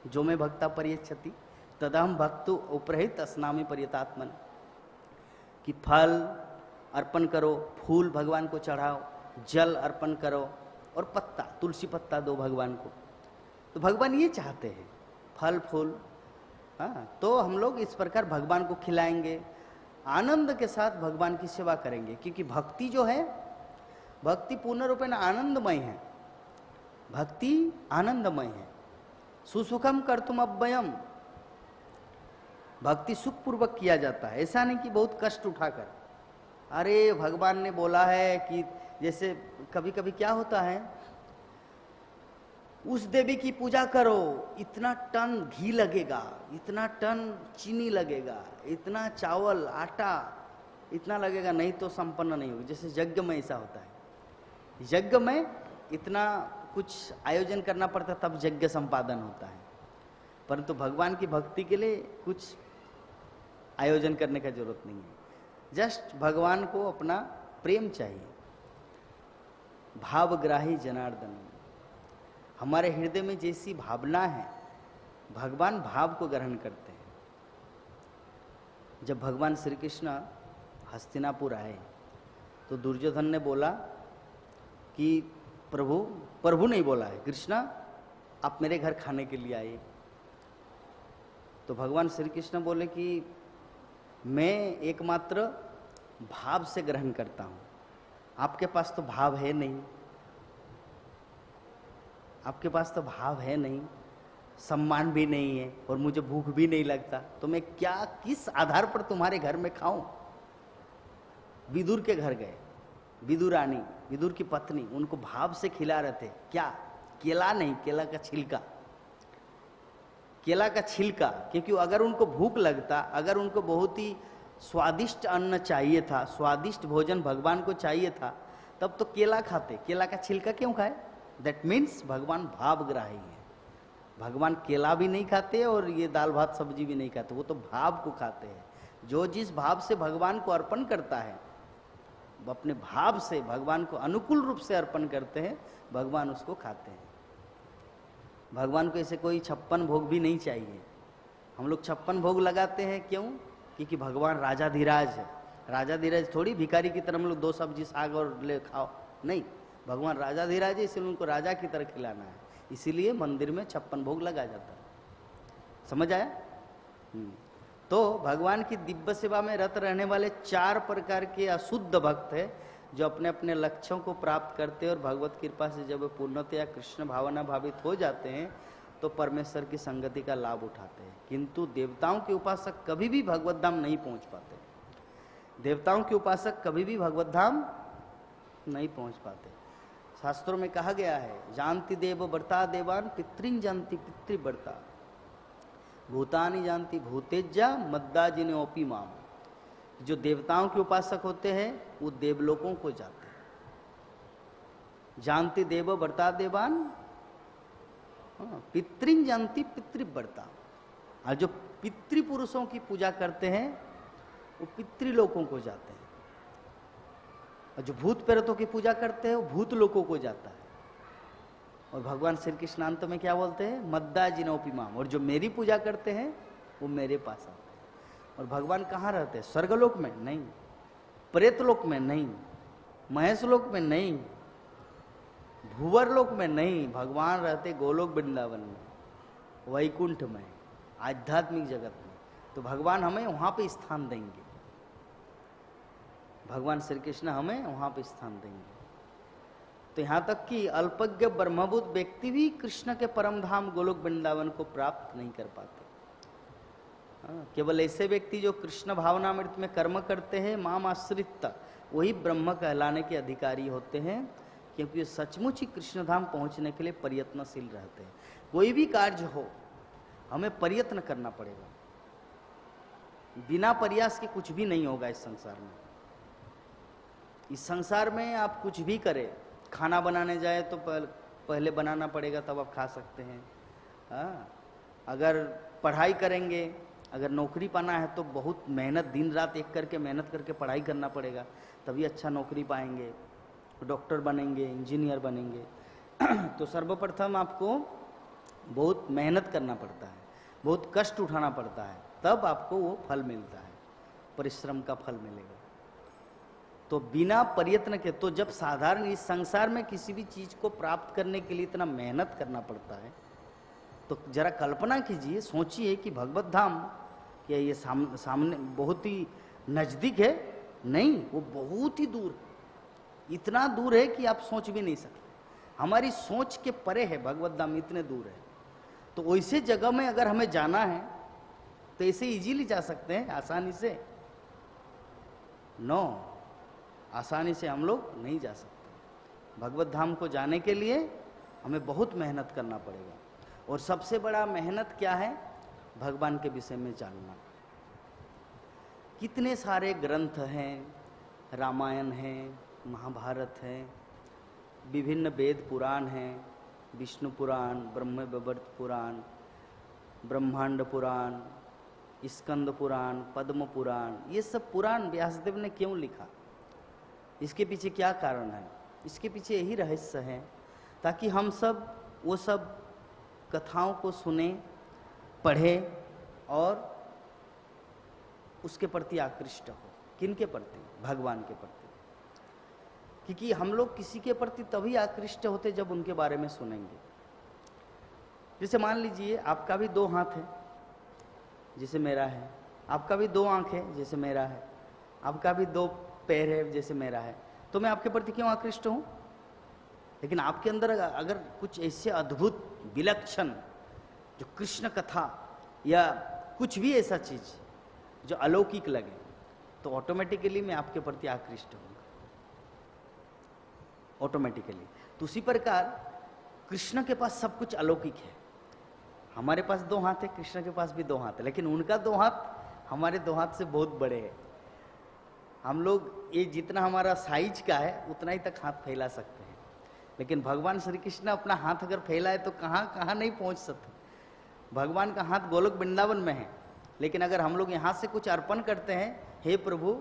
जो में भक्ता परियच्छति तदहम भक्तु उपरहित अस्नामि परियतात्मन, कि फल अर्पण करो, फूल भगवान को चढ़ाओ, जल अर्पण करो, और पत्ता तुलसी पत्ता दो भगवान को। तो भगवान ये चाहते हैं, फल फूल। हाँ, तो हम लोग इस प्रकार भगवान को खिलाएंगे, आनंद के साथ भगवान की सेवा करेंगे, क्योंकि भक्ति जो है, भक्ति पूर्ण रूपेण आनंदमय है, भक्ति आनंदमय है। सुसुखम कर्तुम अव्ययम, भक्ति सुखपूर्वक किया जाता है, ऐसा नहीं कि बहुत कष्ट उठाकर। अरे भगवान ने बोला है कि जैसे कभी कभी क्या होता है, उस देवी की पूजा करो, इतना टन घी लगेगा, इतना टन चीनी लगेगा, इतना चावल आटा इतना लगेगा, नहीं तो संपन्न नहीं होगी। जैसे यज्ञ में ऐसा होता है, यज्ञ में इतना कुछ आयोजन करना पड़ता है तब यज्ञ संपादन होता है, परंतु भगवान की भक्ति के लिए कुछ आयोजन करने का जरूरत नहीं है, जस्ट भगवान को अपना प्रेम चाहिए। भावग्राही जनार्दन, हमारे हृदय में जैसी भावना है, भगवान भाव को ग्रहण करते हैं। जब भगवान श्री कृष्ण हस्तिनापुर आए तो दुर्योधन ने बोला कि प्रभु नहीं बोला है, कृष्णा आप मेरे घर खाने के लिए आए। तो भगवान श्री कृष्ण बोले कि मैं एकमात्र भाव से ग्रहण करता हूँ, आपके पास तो भाव है नहीं, आपके पास तो भाव है नहीं, सम्मान भी नहीं है, और मुझे भूख भी नहीं लगता, तो मैं क्या किस आधार पर तुम्हारे घर में खाऊं? विदुर के घर गए, विदुरानी, विदुर की पत्नी, उनको भाव से खिला रहे थे। क्या? केला नहीं, केला का छिलका, केला का छिलका, क्योंकि अगर उनको भूख लगता, अगर उनको बहुत ही स्वादिष्ट अन्न चाहिए था, स्वादिष्ट भोजन भगवान को चाहिए था, तब तो केला खाते, केला का छिलका क्यों खाए? दैट मीन्स भगवान भावग्राही है, भगवान केला भी नहीं खाते और ये दाल भात सब्जी भी नहीं खाते, वो तो भाव को खाते हैं। जो जिस भाव से भगवान को अर्पण करता है अपने भाव से भगवान को अनुकूल रूप से अर्पण करते हैं, भगवान उसको खाते हैं। भगवान को ऐसे कोई 56 भोग भी नहीं चाहिए। हम लोग 56 भोग लगाते हैं, क्यों? क्योंकि भगवान राजाधिराज है। राजाधिराज थोड़ी भिखारी की तरह हम लोग 2 सब्जी साग और ले खाओ, नहीं, भगवान राजाधिराज है, इसलिए उनको राजा की तरह खिलाना है, इसीलिए मंदिर में 56 भोग लगाया जाता है। समझ आया? तो भगवान की दिव्य सेवा में रत रहने वाले 4 प्रकार के अशुद्ध भक्त है, जो अपने अपने लक्ष्यों को प्राप्त करते हैं और भगवत कृपा से जब वे पूर्णतया कृष्ण भावना भावित हो जाते हैं तो परमेश्वर की संगति का लाभ उठाते हैं। किंतु देवताओं के उपासक कभी भी भगवत धाम नहीं पहुंच पाते। देवताओं के उपासक कभी भी भगवत धाम नहीं पहुंच पाते। शास्त्रों में कहा गया है, जानती देव वर्ता देवान, पितृन जानती पितृवर्ता, भूतानि जानती भूतेज्जा, मद्दा जिनेओपी माम। जो देवताओं के उपासक होते हैं वो देवलोकों को जाते हैं। जानती देव वर्ता देवान, पितृन जानती पितृवर्ता। और जो पितृपुरुषों की पूजा करते हैं वो पितृलोकों को जाते हैं, और जो भूत प्रेतों की पूजा करते हैं वो भूत लोकों को जाता है। और भगवान श्री कृष्ण अंत में क्या बोलते हैं? मद्दा जिनोपी माम। और जो मेरी पूजा करते हैं वो मेरे पास आते हैं। और भगवान कहाँ रहते हैं? स्वर्गलोक में नहीं, प्रेतलोक में नहीं, महेशलोक में नहीं, भूवरलोक में नहीं। भगवान रहते गोलोक वृंदावन में, वैकुंठ में, आध्यात्मिक जगत में। तो भगवान हमें वहां पे स्थान देंगे, भगवान श्री कृष्ण हमें वहां पे स्थान देंगे। तो यहाँ तक कि अल्पज्ञ ब्रह्मभूत व्यक्ति भी कृष्ण के परम धाम गोलोक वृंदावन को प्राप्त नहीं कर पाते। केवल ऐसे व्यक्ति जो कृष्ण भावनामृत में कर्म करते हैं, माम आश्रित, वही ब्रह्म कहलाने के अधिकारी होते हैं, क्योंकि सचमुच ही कृष्ण धाम पहुंचने के लिए प्रयत्नशील रहते हैं। कोई भी कार्य हो हमें प्रयत्न करना पड़ेगा, बिना प्रयास के कुछ भी नहीं होगा इस संसार में। इस संसार में आप कुछ भी करें, खाना बनाने जाए तो पहले बनाना पड़ेगा तब आप खा सकते हैं। अगर पढ़ाई करेंगे, अगर नौकरी पाना है तो बहुत मेहनत, दिन रात एक करके मेहनत करके पढ़ाई करना पड़ेगा, तभी अच्छा नौकरी पाएंगे, डॉक्टर बनेंगे, इंजीनियर बनेंगे। तो सर्वप्रथम आपको बहुत मेहनत करना पड़ता है, बहुत कष्ट उठाना पड़ता है, तब आपको वो फल मिलता है, परिश्रम का फल मिलेगा। तो बिना प्रयत्न के, तो जब साधारण इस संसार में किसी भी चीज को प्राप्त करने के लिए इतना मेहनत करना पड़ता है, तो जरा कल्पना कीजिए, सोचिए कि भगवत धाम क्या ये सामने बहुत ही नजदीक है? नहीं, वो बहुत ही दूर है। इतना दूर है कि आप सोच भी नहीं सकते। हमारी सोच के परे है भगवत धाम, इतने दूर है। तो वैसे जगह में अगर हमें जाना है तो ऐसे इजीली जा सकते हैं, आसानी से? नो, आसानी से हम लोग नहीं जा सकते। भगवत धाम को जाने के लिए हमें बहुत मेहनत करना पड़ेगा। और सबसे बड़ा मेहनत क्या है? भगवान के विषय में जानना। कितने सारे ग्रंथ हैं, रामायण है, महाभारत है, विभिन्न वेद पुराण हैं, विष्णु पुराण, ब्रह्मवैवर्त पुराण, ब्रह्मांड पुराण, स्कंद पुराण, पद्म पुराण। ये सब पुराण व्यासदेव ने क्यों लिखा? इसके पीछे क्या कारण है? इसके पीछे यही रहस्य है, ताकि हम सब वो सब कथाओं को सुने, पढ़े और उसके प्रति आकृष्ट हो। किनके प्रति? भगवान के प्रति। क्योंकि हम लोग किसी के प्रति तभी आकृष्ट होते जब उनके बारे में सुनेंगे। जैसे मान लीजिए आपका भी 2 हाथ है जैसे मेरा है, आपका भी 2 आंख है जैसे मेरा है, आपका भी 2 पैर है जैसे मेरा है, तो मैं आपके प्रति क्यों आकृष्ट हूँ? लेकिन आपके अंदर अगर कुछ ऐसे अद्भुत विलक्षण जो कृष्ण कथा या कुछ भी ऐसा चीज जो अलौकिक लगे, तो ऑटोमेटिकली मैं आपके प्रति आकृष्ट हूँ, ऑटोमेटिकली। तो उसी प्रकार कृष्ण के पास सब कुछ अलौकिक है। हमारे पास 2 हाथ है, कृष्ण के पास भी 2 हाथ है, लेकिन उनका 2 हाथ हमारे 2 हाथ से बहुत बड़े हैं। हम लोग ये जितना हमारा साइज का है उतना ही तक हाथ फैला सकते हैं, लेकिन भगवान श्री कृष्ण अपना हाथ अगर फैलाए तो कहाँ कहाँ नहीं पहुँच सकते। भगवान का हाथ गोलोक वृंदावन में है, लेकिन अगर हम लोग यहाँ से कुछ अर्पण करते हैं, हे प्रभु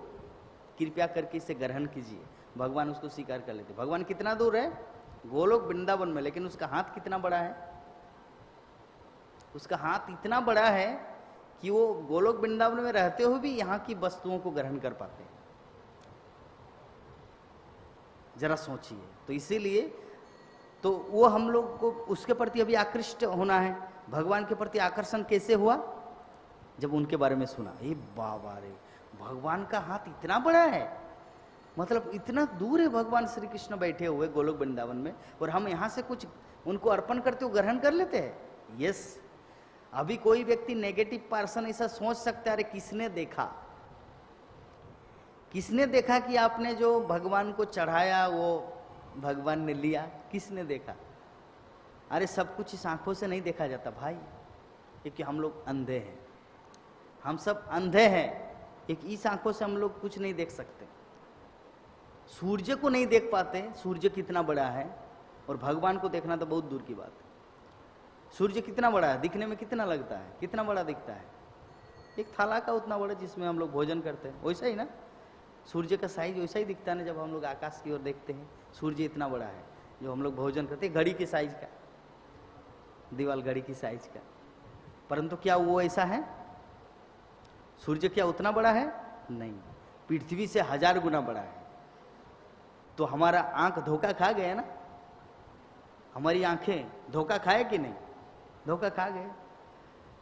कृपया करके इसे ग्रहण कीजिए। भगवान उसको स्वीकार कर लेते। भगवान कितना दूर है? गोलोक वृंदावन में, लेकिन उसका हाथ कितना बड़ा है? उसका हाथ इतना बड़ा है कि वो गोलोक वृंदावन में रहते हुए भी यहाँ की वस्तुओं को ग्रहण कर पाते हैं। जरा सोचिए। तो इसीलिए तो वो हम लोग को उसके प्रति अभी आकृष्ट होना है। भगवान के प्रति आकर्षण कैसे हुआ? जब उनके बारे में सुना, ये बाबा रे, भगवान का हाथ इतना बड़ा है, मतलब इतना दूर है भगवान श्री कृष्ण बैठे हुए गोलोक वृंदावन में, और हम यहाँ से कुछ उनको अर्पण करते हो ग्रहण कर लेते हैं। यस, अभी कोई व्यक्ति नेगेटिव पर्सन ऐसा सोच सकता है, अरे किसने देखा, किसने देखा कि आपने जो भगवान को चढ़ाया वो भगवान ने लिया? किसने देखा? अरे सब कुछ इस आंखों से नहीं देखा जाता भाई, क्योंकि हम लोग अंधे हैं, हम सब अंधे हैं। एक इस आंखों से हम लोग कुछ नहीं देख सकते, सूर्य को नहीं देख पाते, सूर्य कितना बड़ा है, और भगवान को देखना तो बहुत दूर की बात है। सूर्य कितना बड़ा है, दिखने में कितना लगता है, कितना बड़ा दिखता है? एक थाला का उतना बड़ा जिसमें हम लोग भोजन करते हैं, वैसा ही ना सूर्य का साइज वैसा ही दिखता है ना। जब हम लोग आकाश की ओर देखते हैं, सूर्य इतना बड़ा है, जो हम लोग भोजन करते हैं घड़ी के साइज का, दीवाल घड़ी की साइज का, परंतु क्या वो ऐसा है? सूर्य क्या उतना बड़ा है? नहीं, पृथ्वी से 1000 गुना बड़ा है। तो हमारा आंख धोखा खा गया ना, हमारी आंखें धोखा खाए कि नहीं? धोखा खा गए।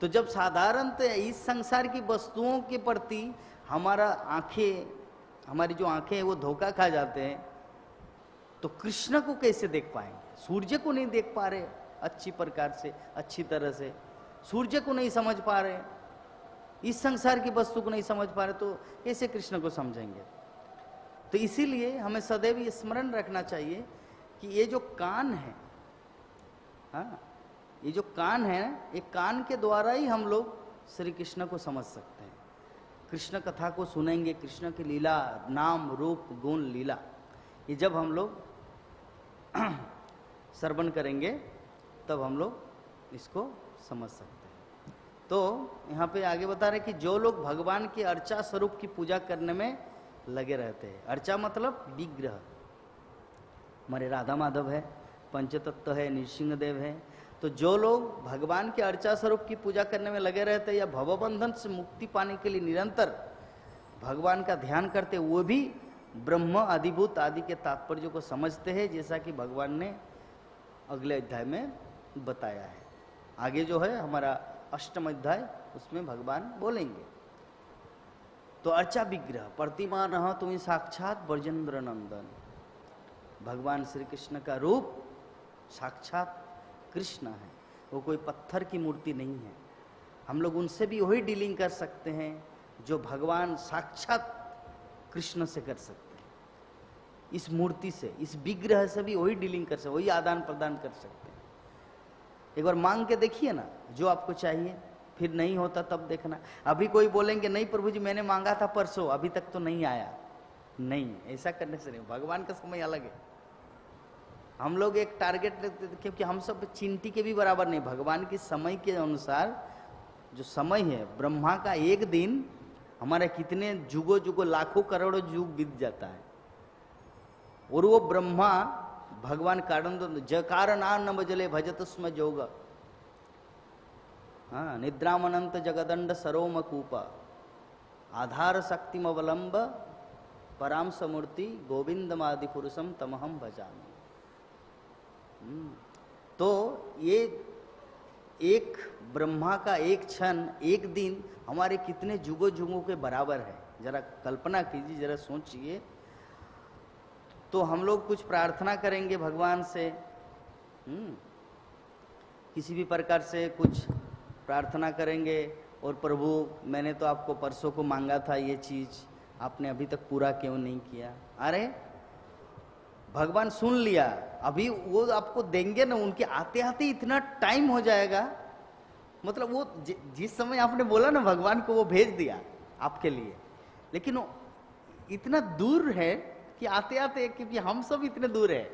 तो जब साधारणतः इस संसार की वस्तुओं के प्रति हमारा आंखें, हमारी जो आंखें हैं वो धोखा खा जाते हैं, तो कृष्ण को कैसे देख पाएंगे? सूर्य को नहीं देख पा रहे अच्छी प्रकार से, अच्छी तरह से, सूर्य को नहीं समझ पा रहे, इस संसार की वस्तु को नहीं समझ पा रहे, तो कैसे कृष्ण को समझेंगे? तो इसीलिए हमें सदैव ये स्मरण रखना चाहिए कि ये जो कान है, हाँ, ये जो कान है, एक कान के द्वारा ही हम लोग श्री कृष्ण को समझ सकते हैं। कृष्ण कथा को सुनेंगे, कृष्ण की लीला, नाम रूप गुण लीला, ये जब हम लोग श्रवण करेंगे तब हम लोग इसको समझ सकते हैं। तो यहाँ पे आगे बता रहे कि जो लोग भगवान के अर्चा स्वरूप की पूजा करने में लगे रहते हैं, अर्चा मतलब विग्रह, हमारे राधा माधव है, पंचतत्व है, नृसिंहदेव है, तो जो लोग भगवान के अर्चा स्वरूप की पूजा करने में लगे रहते हैं या भवबंधन से मुक्ति पाने के लिए निरंतर भगवान का ध्यान करते, वो भी ब्रह्म अधिभूत आदि के तात्पर्य को समझते हैं, जैसा कि भगवान ने अगले अध्याय में बताया है। आगे जो है हमारा 8वां अध्याय, उसमें भगवान बोलेंगे। तो अर्चा विग्रह प्रतिमा रह तुम्हें साक्षात ब्रजेंद्र नंदन, भगवान श्री कृष्ण का रूप साक्षात कृष्ण है, वो कोई पत्थर की मूर्ति नहीं है। हम लोग उनसे भी वही डीलिंग कर सकते हैं जो भगवान साक्षात कृष्ण से कर सकते हैं। इस मूर्ति से, इस विग्रह से भी वही डीलिंग कर सकते, वही आदान प्रदान कर सकते हैं। एक बार मांग के देखिए ना जो आपको चाहिए, फिर नहीं होता तब देखना। अभी कोई बोलेंगे नहीं प्रभु जी मैंने मांगा था परसों, अभी तक तो नहीं आया, नहीं, ऐसा करने से नहीं, भगवान का समय अलग है। हम लोग एक टारगेट, क्योंकि हम सब चिंटी के भी बराबर नहीं, भगवान के समय के अनुसार जो समय है, ब्रह्मा का एक दिन हमारे कितने जुगों जुगों लाखों करोड़ों युग बीत जाता है, और वो ब्रह्मा भगवान कारण न बजले भजत स्म जोग, हाँ, निद्रामनंत जगदंड सरोम कूप आधार शक्तिम अवलंब पराम समूर्ति गोविंदमादि पुरुषम तमहम भजामि। तो ये एक ब्रह्मा का एक क्षण, एक दिन हमारे कितने जुगों जुगों के बराबर है। जरा कल्पना कीजिए, जरा सोचिए। तो हम लोग कुछ प्रार्थना करेंगे भगवान से, किसी भी प्रकार से कुछ प्रार्थना करेंगे, और प्रभु मैंने तो आपको परसों को मांगा था ये चीज, आपने अभी तक पूरा क्यों नहीं किया? अरे भगवान सुन लिया, अभी वो आपको देंगे ना, उनके आते आते इतना टाइम हो जाएगा, मतलब वो जिस समय आपने बोला ना भगवान को, वो भेज दिया आपके लिए, लेकिन वो इतना दूर है कि आते आते, क्योंकि हम सब इतने दूर है।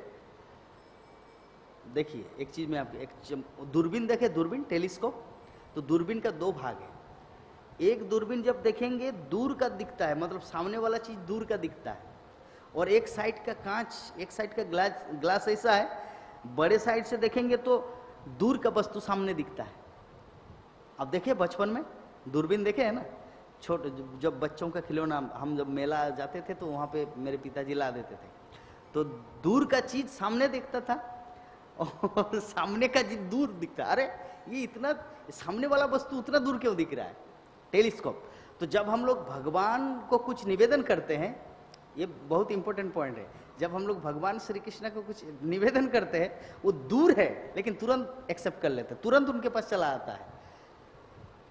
देखिए एक चीज में आपके, एक दूरबीन देखे, दूरबीन टेलीस्कोप, तो दूरबीन का 2 भाग है। एक दूरबीन जब देखेंगे दूर का दिखता है, मतलब सामने वाला चीज दूर का दिखता है, और एक साइड का कांच, एक साइड का ग्लास ऐसा है, बड़े साइड से देखेंगे तो दूर का वस्तु सामने दिखता है। अब देखिए बचपन में दूरबीन देखे है ना, छोटे जब बच्चों का खिलौना, हम जब मेला जाते थे तो वहाँ पे मेरे पिताजी ला देते थे, तो दूर का चीज सामने दिखता था और सामने का चीज दूर दिखता, अरे ये इतना सामने वाला वस्तु उतना दूर क्यों दिख रहा है, टेलीस्कोप। तो जब हम लोग भगवान को कुछ निवेदन करते हैं, ये बहुत इंपॉर्टेंट पॉइंट है, जब हम लोग भगवान श्री कृष्ण को कुछ निवेदन करते हैं, वो दूर है लेकिन तुरंत एक्सेप्ट कर लेते हैं, तुरंत उनके पास चला आता है।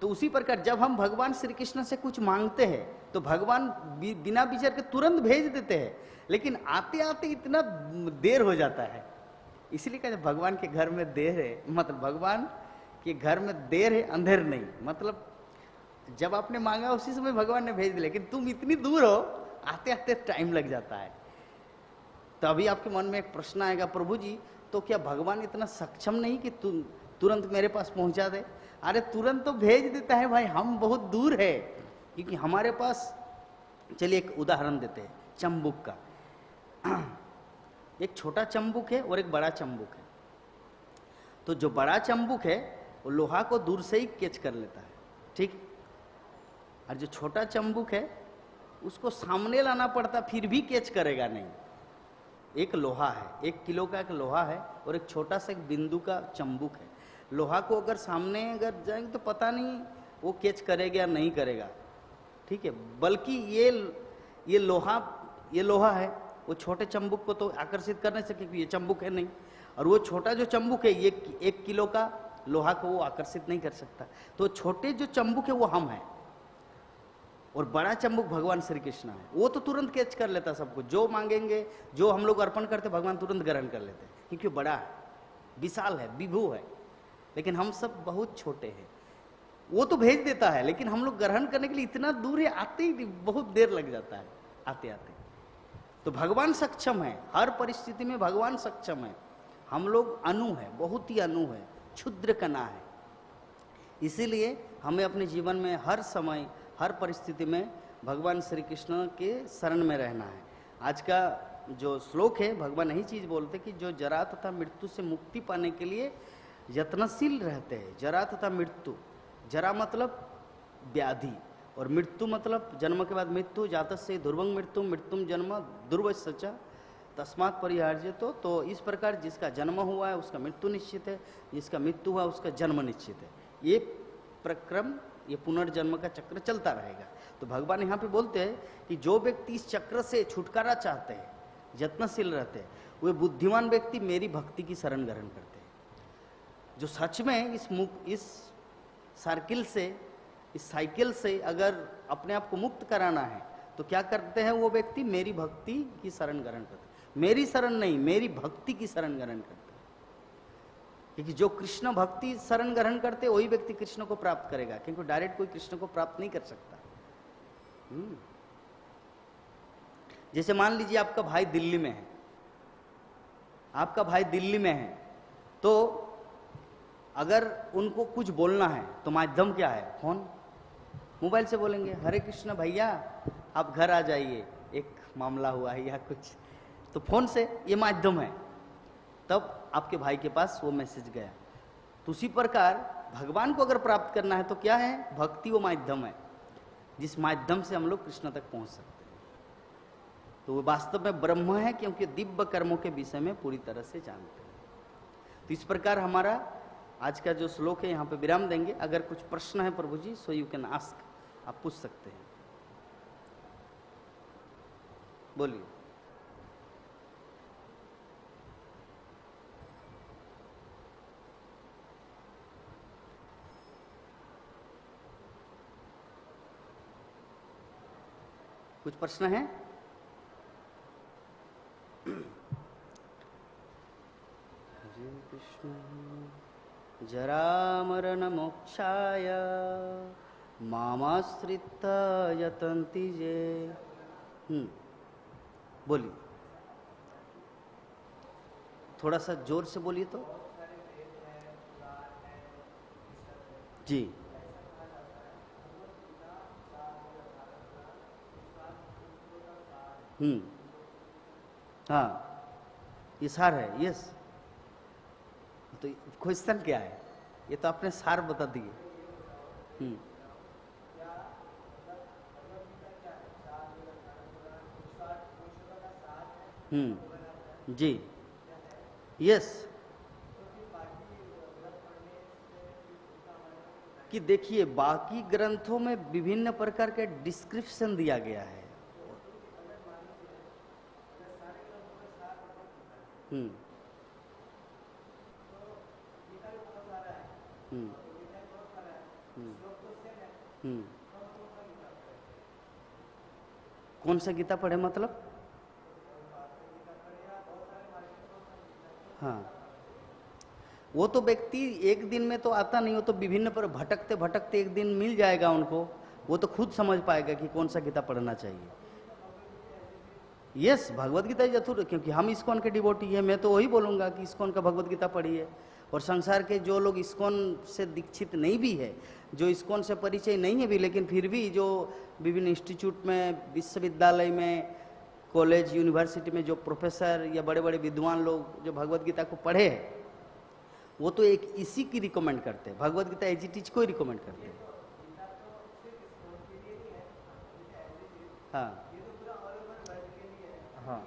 तो उसी प्रकार जब हम भगवान श्री कृष्ण से कुछ मांगते हैं तो भगवान बिना विचार के तुरंत भेज देते हैं, लेकिन आते आते इतना देर हो जाता है। इसलिए कहते भगवान के घर में देर है, मतलब भगवान के घर में देर है अंधेर नहीं, मतलब जब आपने मांगा उसी समय भगवान ने भेज दिया, लेकिन तुम इतनी दूर हो, आते आते टाइम लग जाता है। तो अभी आपके मन में एक प्रश्न आएगा, प्रभु जी तो क्या भगवान इतना सक्षम नहीं कि तुरंत मेरे पास पहुंचा दे? अरे तुरंत तो भेज देता है भाई, हम बहुत दूर है, क्योंकि हमारे पास, चलिए एक उदाहरण देते हैं चंबुक का। एक छोटा चंबुक है और एक बड़ा चंबुक है। तो जो बड़ा चंबुक है वो लोहा को दूर से ही कैच कर लेता है, ठीक, और जो छोटा चंबुक है उसको सामने लाना पड़ता, फिर भी कैच करेगा नहीं। एक लोहा है, 1 किलो का एक लोहा है और एक छोटा सा एक बिंदु का चंबुक है। लोहा को अगर सामने अगर जाएंगे तो पता नहीं वो कैच करेगा या नहीं करेगा, ठीक है, बल्कि ये लोहा है, वो छोटे चंबुक को तो आकर्षित कर नहीं सके क्योंकि ये चंबुक है नहीं, और वो छोटा जो चंबुक है ये 1 किलो का लोहा को वो आकर्षित नहीं कर सकता। तो छोटे जो चंबुक है वो हम हैं और बड़ा चंबुक भगवान श्री कृष्ण है, वो तो तुरंत कैच कर लेता सबको, जो मांगेंगे, जो हम लोग अर्पण करते भगवान तुरंत ग्रहण कर लेते हैं, क्योंकि बड़ा है, विशाल है, विभु है। लेकिन हम सब बहुत छोटे हैं, वो तो भेज देता है लेकिन हम लोग ग्रहण करने के लिए इतना दूर है, आते ही बहुत देर लग जाता है आते आते। तो भगवान सक्षम है, हर परिस्थिति में भगवान सक्षम है। हम लोग अनु है, बहुत ही अनु है, क्षुद्र कणा है। इसीलिए हमें अपने जीवन में हर समय हर परिस्थिति में भगवान श्री कृष्ण के शरण में रहना है। आज का जो श्लोक है, भगवान यही चीज बोलते कि जो जरा तथा मृत्यु से मुक्ति पाने के लिए यत्नशील रहते हैं। जरा तथा मृत्यु, जरा मतलब व्याधि और मृत्यु मतलब जन्म के बाद मृत्यु, जातस्य ध्रुवं मृत्यु मृत्युम जन्म ध्रुवस्य च तस्मात् परिहार्यतो। तो इस प्रकार जिसका जन्म हुआ है उसका मृत्यु निश्चित है, जिसका मृत्यु हुआ उसका जन्म निश्चित है। ये प्रक्रम, ये पुनर्जन्म का चक्र चलता रहेगा। तो भगवान यहाँ पे बोलते हैं कि जो व्यक्ति इस चक्र से छुटकारा चाहते हैं, यत्नशील रहते हैं, वे बुद्धिमान व्यक्ति मेरी भक्ति की शरण ग्रहण करते हैं। जो सच में इस सर्किल से, इस साइकिल से अगर अपने आप को मुक्त कराना है तो क्या करते हैं वो व्यक्ति? मेरी भक्ति की शरण ग्रहण करते हैं। मेरी शरण नहीं, मेरी भक्ति की शरण ग्रहण करते हैं, क्योंकि जो कृष्ण भक्ति शरण ग्रहण करते वही व्यक्ति कृष्ण को प्राप्त करेगा, क्योंकि डायरेक्ट कोई कृष्ण को प्राप्त नहीं कर सकता। जैसे मान लीजिए आपका भाई दिल्ली में है, आपका भाई दिल्ली में है, तो अगर उनको कुछ बोलना है तो माध्यम क्या है? फोन, मोबाइल से बोलेंगे, हरे कृष्ण भैया आप घर आ जाइए, एक मामला हुआ है या कुछ, तो फोन से, ये माध्यम है, तब आपके भाई के पास वो मैसेज गया। तो उसी प्रकार भगवान को अगर प्राप्त करना है तो क्या है? भक्ति वो माध्यम है जिस माध्यम से हम लोग कृष्ण तक पहुंच सकते हैं। तो वो वास्तव में ब्रह्म है, क्योंकि दिव्य कर्मों के विषय में पूरी तरह से जानते हैं। तो इस प्रकार हमारा आज का जो श्लोक है यहाँ पे विराम देंगे। अगर कुछ प्रश्न है प्रभु जी, सो यू कैन आस्क, आप पूछ सकते हैं, बोलिए। कुछ प्रश्न है? हरे कृष्ण जरामरण मोक्षाय मामाश्रित यतन्ति जे। बोलिए, थोड़ा सा जोर से बोलिए तो। जी हाँ, ये सार है। यस, तो क्वेश्चन क्या है? ये तो आपने सार बता दिए। जी, यस। कि देखिए, बाकी ग्रंथों में विभिन्न प्रकार के डिस्क्रिप्शन दिया गया है। हम्म हम्म हम्म कौन सा गीता पढ़े मतलब? हाँ, वो तो व्यक्ति एक दिन में तो आता नहीं, वो तो विभिन्न पर भटकते भटकते एक दिन मिल जाएगा उनको, वो तो खुद समझ पाएगा कि कौन सा गीता पढ़ना चाहिए। यस, भगवत गीता जरूर, क्योंकि हम इस्कॉन के डिवोटी हैं। मैं तो वही बोलूँगा कि इस्कॉन का भगवत गीता पढ़िए। और संसार के जो लोग इस्कॉन से दीक्षित नहीं भी है, जो इस्कॉन से परिचय नहीं है भी, लेकिन फिर भी जो विभिन्न इंस्टीट्यूट में, विश्वविद्यालय में, कॉलेज, यूनिवर्सिटी में जो प्रोफेसर या बड़े बड़े विद्वान लोग जो भगवत गीता को पढ़े हैं, वो तो एक इसी की रिकमेंड करते हैं, भगवत गीता एज इट इज को ही रिकमेंड करते हैं। हाँ हाँ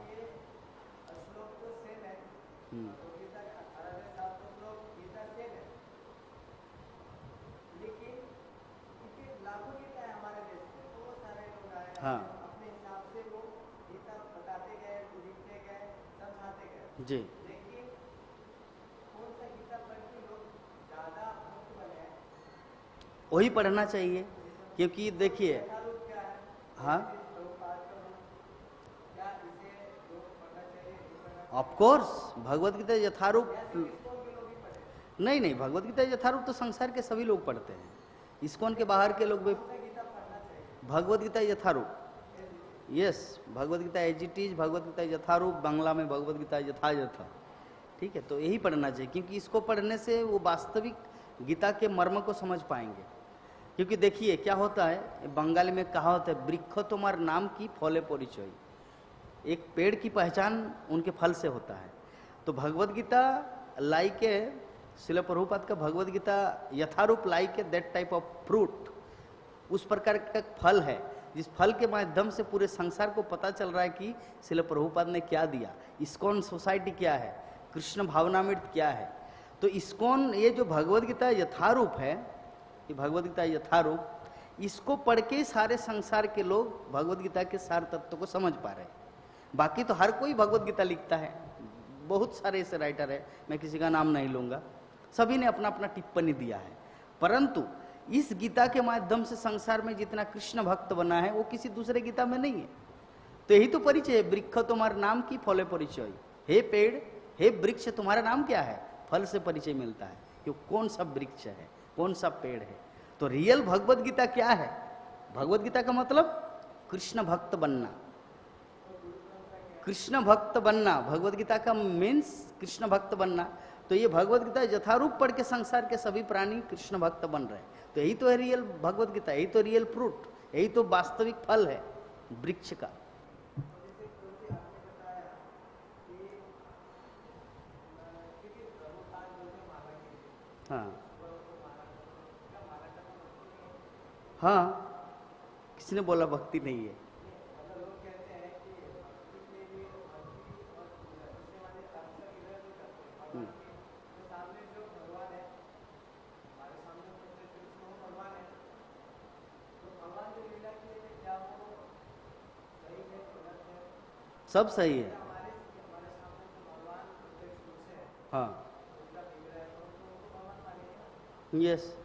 हाँ जी, वही पढ़ना चाहिए। क्योंकि देखिए, हाँ, ऑफ कोर्स भगवत गीता यथारूप। नहीं नहीं, भगवत गीता यथारूप तो संसार के सभी लोग पढ़ते हैं, इस्कॉन के बाहर के लोग भी। Bhagavad Gita Yatharup, yes, Bhagavad Gita as it is, Bhagavad Gita Yatharup, Bangla में भगवत गीता यथा। ठीक है, तो यही पढ़ना चाहिए, क्योंकि इसको पढ़ने से वो वास्तविक गीता के मर्म को समझ पाएंगे। क्योंकि देखिए क्या होता है, बंगाली में कहावत है, वृक्ष तुम्हार नाम की फले परिचय। एक पेड़ की पहचान उनके फल से होता है। तो भगवत गीता लाइक ए, श्रील प्रभुपाद का Bhagavad Gita Yatharup like a that type of fruit, उस प्रकार का फल है जिस फल के माध्यम से पूरे संसार को पता चल रहा है कि श्रील प्रभुपाद ने क्या दिया, इस्कॉन सोसाइटी क्या है, कृष्ण भावनामृत क्या है। तो इस्कॉन, ये जो भगवत गीता यथारूप है, ये भगवत गीता यथारूप, इसको पढ़ के सारे संसार के लोग भगवत गीता के सार तत्व को समझ पा रहे हैं। बाकी तो हर कोई भगवत गीता लिखता है, बहुत सारे ऐसे राइटर है, मैं किसी का नाम नहीं लूंगा, सभी ने अपना अपना टिप्पणी दिया है। परंतु इस गीता के माध्यम से संसार में जितना कृष्ण भक्त बना है वो किसी दूसरे गीता में नहीं है। तो यही तो परिचय है, वृक्ष तुम्हारे नाम की फले परिचय। हे पेड़, हे वृक्ष, तुम्हारा नाम क्या है? फल से परिचय मिलता है कि कौन सा वृक्ष है, कौन सा पेड़ है। तो रियल भगवत गीता क्या है? भगवत गीता का मतलब कृष्ण भक्त बनना, कृष्ण भक्त बनना। भगवत गीता का मीन्स कृष्ण भक्त बनना। तो ये भगवत गीता यथारूप पढ़ के संसार के सभी प्राणी कृष्ण भक्त बन रहे हैं। तो यही तो है रियल भगवत गीता, यही तो रियल फ्रूट, यही तो वास्तविक फल है वृक्ष का। हाँ हाँ, किसने बोला भक्ति नहीं है? सब सही है। हाँ, यस।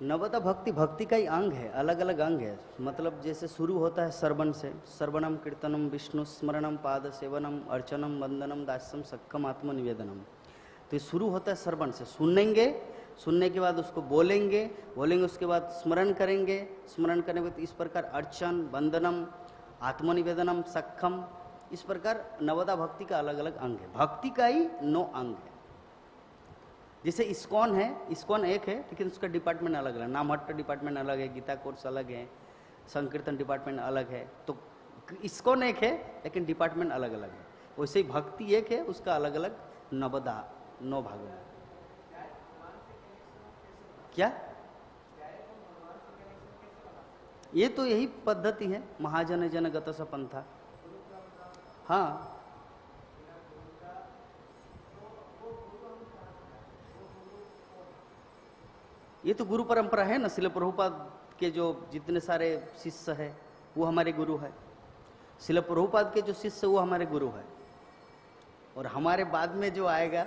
नवदा भक्ति, भक्ति का ही अंग है, अलग अलग अंग है। मतलब जैसे शुरू होता है श्रवण से, श्रवणम कीर्तनम विष्णु स्मरणम पाद सेवनम अर्चनम वंदनम दास्यम सख्यम आत्मनिवेदनम। तो ये शुरू होता है श्रवण से, सुनेंगे, सुनने के बाद उसको बोलेंगे, बोलेंगे उसके बाद स्मरण करेंगे, स्मरण करने के बाद इस प्रकार अर्चन, वंदनम, आत्मनिवेदनम, सख्यम, इस प्रकार नवदा भक्ति का अलग अलग अंग है। भक्ति का ही 9 अंग है। जैसे इस्कॉन है, इस्कॉन एक है लेकिन उसका डिपार्टमेंट अलग अलग, नामहट्ट डिपार्टमेंट अलग है, गीता कोर्स अलग है, संकीर्तन डिपार्टमेंट अलग है। तो इस्कॉन एक है लेकिन डिपार्टमेंट अलग अलग है। वैसे ही भक्ति एक है, उसका अलग अलग 9 भाग है। क्या ये तो यही पद्धति है, महाजन जन गत स पंथा। हाँ, ये तो गुरु परंपरा है ना। श्रील प्रभुपाद के जो जितने सारे शिष्य है वो हमारे गुरु है। श्रील प्रभुपाद के जो शिष्य वो हमारे गुरु है। और हमारे बाद में जो आएगा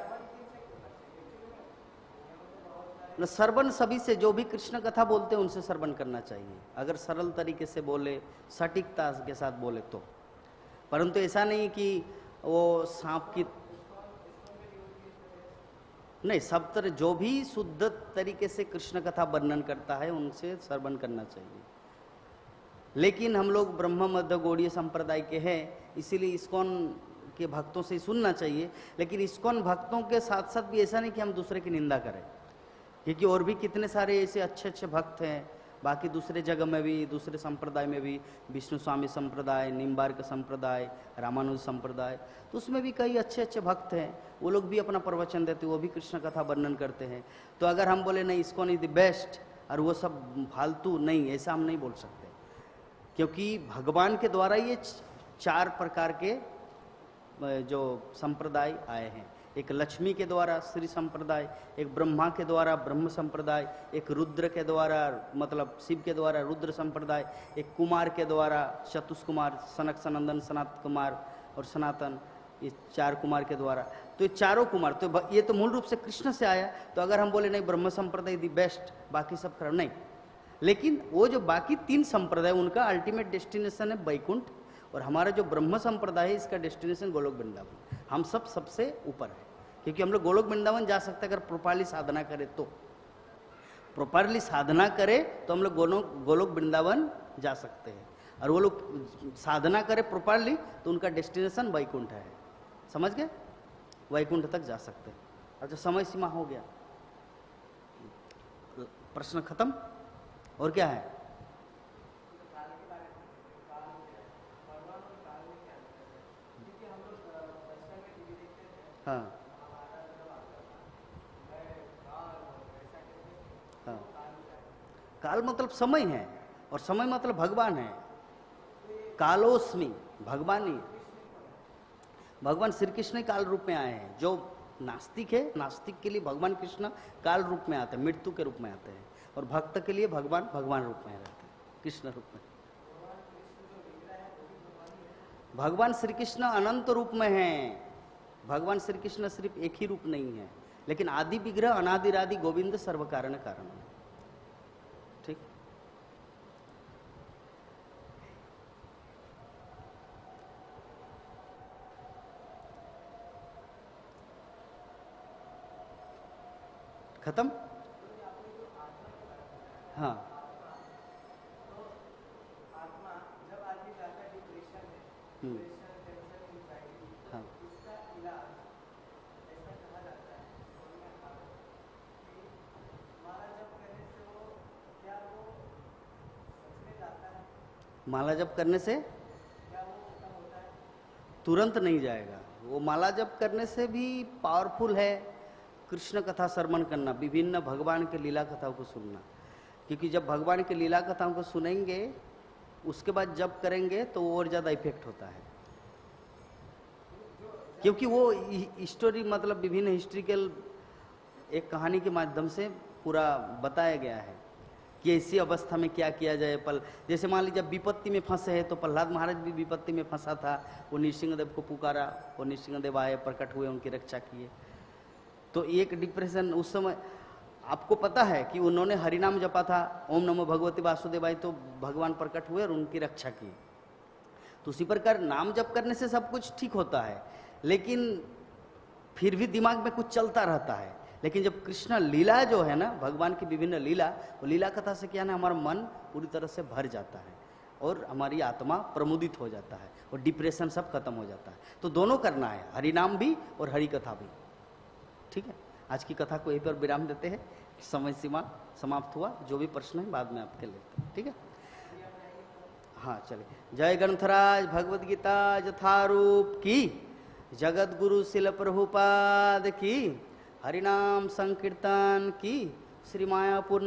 न, श्रवण सभी से, जो भी कृष्ण कथा बोलते हैं उनसे श्रवण करना चाहिए, अगर सरल तरीके से बोले, सटीकता के साथ बोले तो। परंतु ऐसा नहीं कि वो सांप की नहीं, सब तरह जो भी शुद्ध तरीके से कृष्ण कथा वर्णन करता है उनसे श्रवण करना चाहिए। लेकिन हम लोग ब्रह्म मध्य गौड़ीय संप्रदाय के हैं, इसीलिए इस्कॉन के भक्तों से सुनना चाहिए। लेकिन इस्कॉन भक्तों के साथ साथ भी ऐसा नहीं कि हम दूसरे की निंदा करें, क्योंकि और भी कितने सारे ऐसे अच्छे अच्छे भक्त हैं बाकी दूसरे जगह में भी, दूसरे संप्रदाय में भी, विष्णु स्वामी संप्रदाय, निम्बार्क संप्रदाय, रामानुज संप्रदाय, तो उसमें भी कई अच्छे अच्छे भक्त हैं। वो लोग भी अपना प्रवचन देते, वो भी कृष्ण कथा वर्णन करते हैं। तो अगर हम बोले नहीं इस्कॉन इज द बेस्ट और वो सब फालतू, नहीं, ऐसा हम नहीं बोल सकते। क्योंकि भगवान के द्वारा ये 4 प्रकार के जो संप्रदाय आए हैं। एक लक्ष्मी के द्वारा श्री संप्रदाय, एक ब्रह्मा के द्वारा ब्रह्म संप्रदाय, एक रुद्र के द्वारा मतलब शिव के द्वारा रुद्र संप्रदाय, एक कुमार के द्वारा चतुष्कुमार, सनक सनंदन सनात कुमार और सनातन, ये 4 कुमार के द्वारा। तो ये चारों कुमार, तो ये तो मूल रूप से कृष्ण से आया। तो अगर हम बोले नहीं ब्रह्म संप्रदाय दी बेस्ट, बाकी सब खराब, नहीं। लेकिन वो जो बाकी 3 संप्रदाय उनका अल्टीमेट डेस्टिनेशन है वैकुंठ, और हमारा जो ब्रह्म संप्रदाय है इसका डेस्टिनेशन गोलोक वृंदावन। हम सब सबसे ऊपर है, क्योंकि हम लोग गोलोक वृंदावन जा सकते हैं अगर प्रोपरली साधना करें तो। प्रोपरली साधना करें तो हम लोग गोलोक वृंदावन जा सकते हैं, और वो लोग साधना करें प्रोपरली तो उनका डेस्टिनेशन वैकुंठ है। समझ गए? वैकुंठ तक जा सकते हैं। अच्छा, समय सीमा हो गया, प्रश्न खत्म। और क्या है? हाँ हाँ, काल मतलब समय है, और समय मतलब भगवान है। कालोस्मि, भगवान ही, भगवान श्री कृष्ण काल रूप में आए हैं। जो नास्तिक है, नास्तिक के लिए भगवान कृष्ण काल रूप में आते हैं, मृत्यु के रूप में आते हैं, और भक्त के लिए भगवान भगवान रूप में रहते हैं, कृष्ण रूप में। भगवान श्री कृष्ण अनंत रूप में हैं। भगवान श्री कृष्ण सिर्फ एक ही रूप नहीं है, लेकिन आदि विग्रह अनादिरादि गोविंद सर्व कारण कारण। ठीक, खत्म। हाँ, हाँ, माला जप करने से तुरंत नहीं जाएगा। वो माला जप करने से भी पावरफुल है कृष्ण कथा श्रवण करना, विभिन्न भगवान के लीला कथाओं को सुनना। क्योंकि जब भगवान के लीला कथाओं को सुनेंगे उसके बाद जप करेंगे तो और ज़्यादा इफेक्ट होता है। क्योंकि वो स्टोरी मतलब विभिन्न हिस्ट्रिकल एक कहानी के माध्यम से पूरा बताया गया है कि ऐसी अवस्था में क्या किया जाए। जैसे मान लीजिए विपत्ति में फंसे हैं, तो प्रहलाद महाराज भी विपत्ति में फंसा था, वो नृसिंहदेव को पुकारा, वो नृसिंहदेव आए, प्रकट हुए, उनकी रक्षा किए। तो एक डिप्रेशन उस समय, आपको पता है कि उन्होंने हरिनाम जपा था, ओम नमो भगवती वासुदेवाय, तो भगवान प्रकट हुए और उनकी रक्षा की। तो उसी प्रकार नाम जप करने से सब कुछ ठीक होता है, लेकिन फिर भी दिमाग में कुछ चलता रहता है। लेकिन जब कृष्ण लीला जो है ना, भगवान की विभिन्न लीला, वो लीला कथा से क्या है ना, हमारा मन पूरी तरह से भर जाता है और हमारी आत्मा प्रमुदित हो जाता है और डिप्रेशन सब खत्म हो जाता है। तो दोनों करना है, हरि नाम भी और हरि कथा भी। ठीक है, आज की कथा को यहीं पर विराम देते हैं, समय सीमा समाप्त हुआ। जो भी प्रश्न है बाद में आपके लेते हैं, ठीक है। हाँ चलिए। जय ग्रंथराज भगवद गीता यथारूप की, जगत गुरु शिल प्रभुपाद की, हरिनाम संकीर्तन की, श्री मायापुर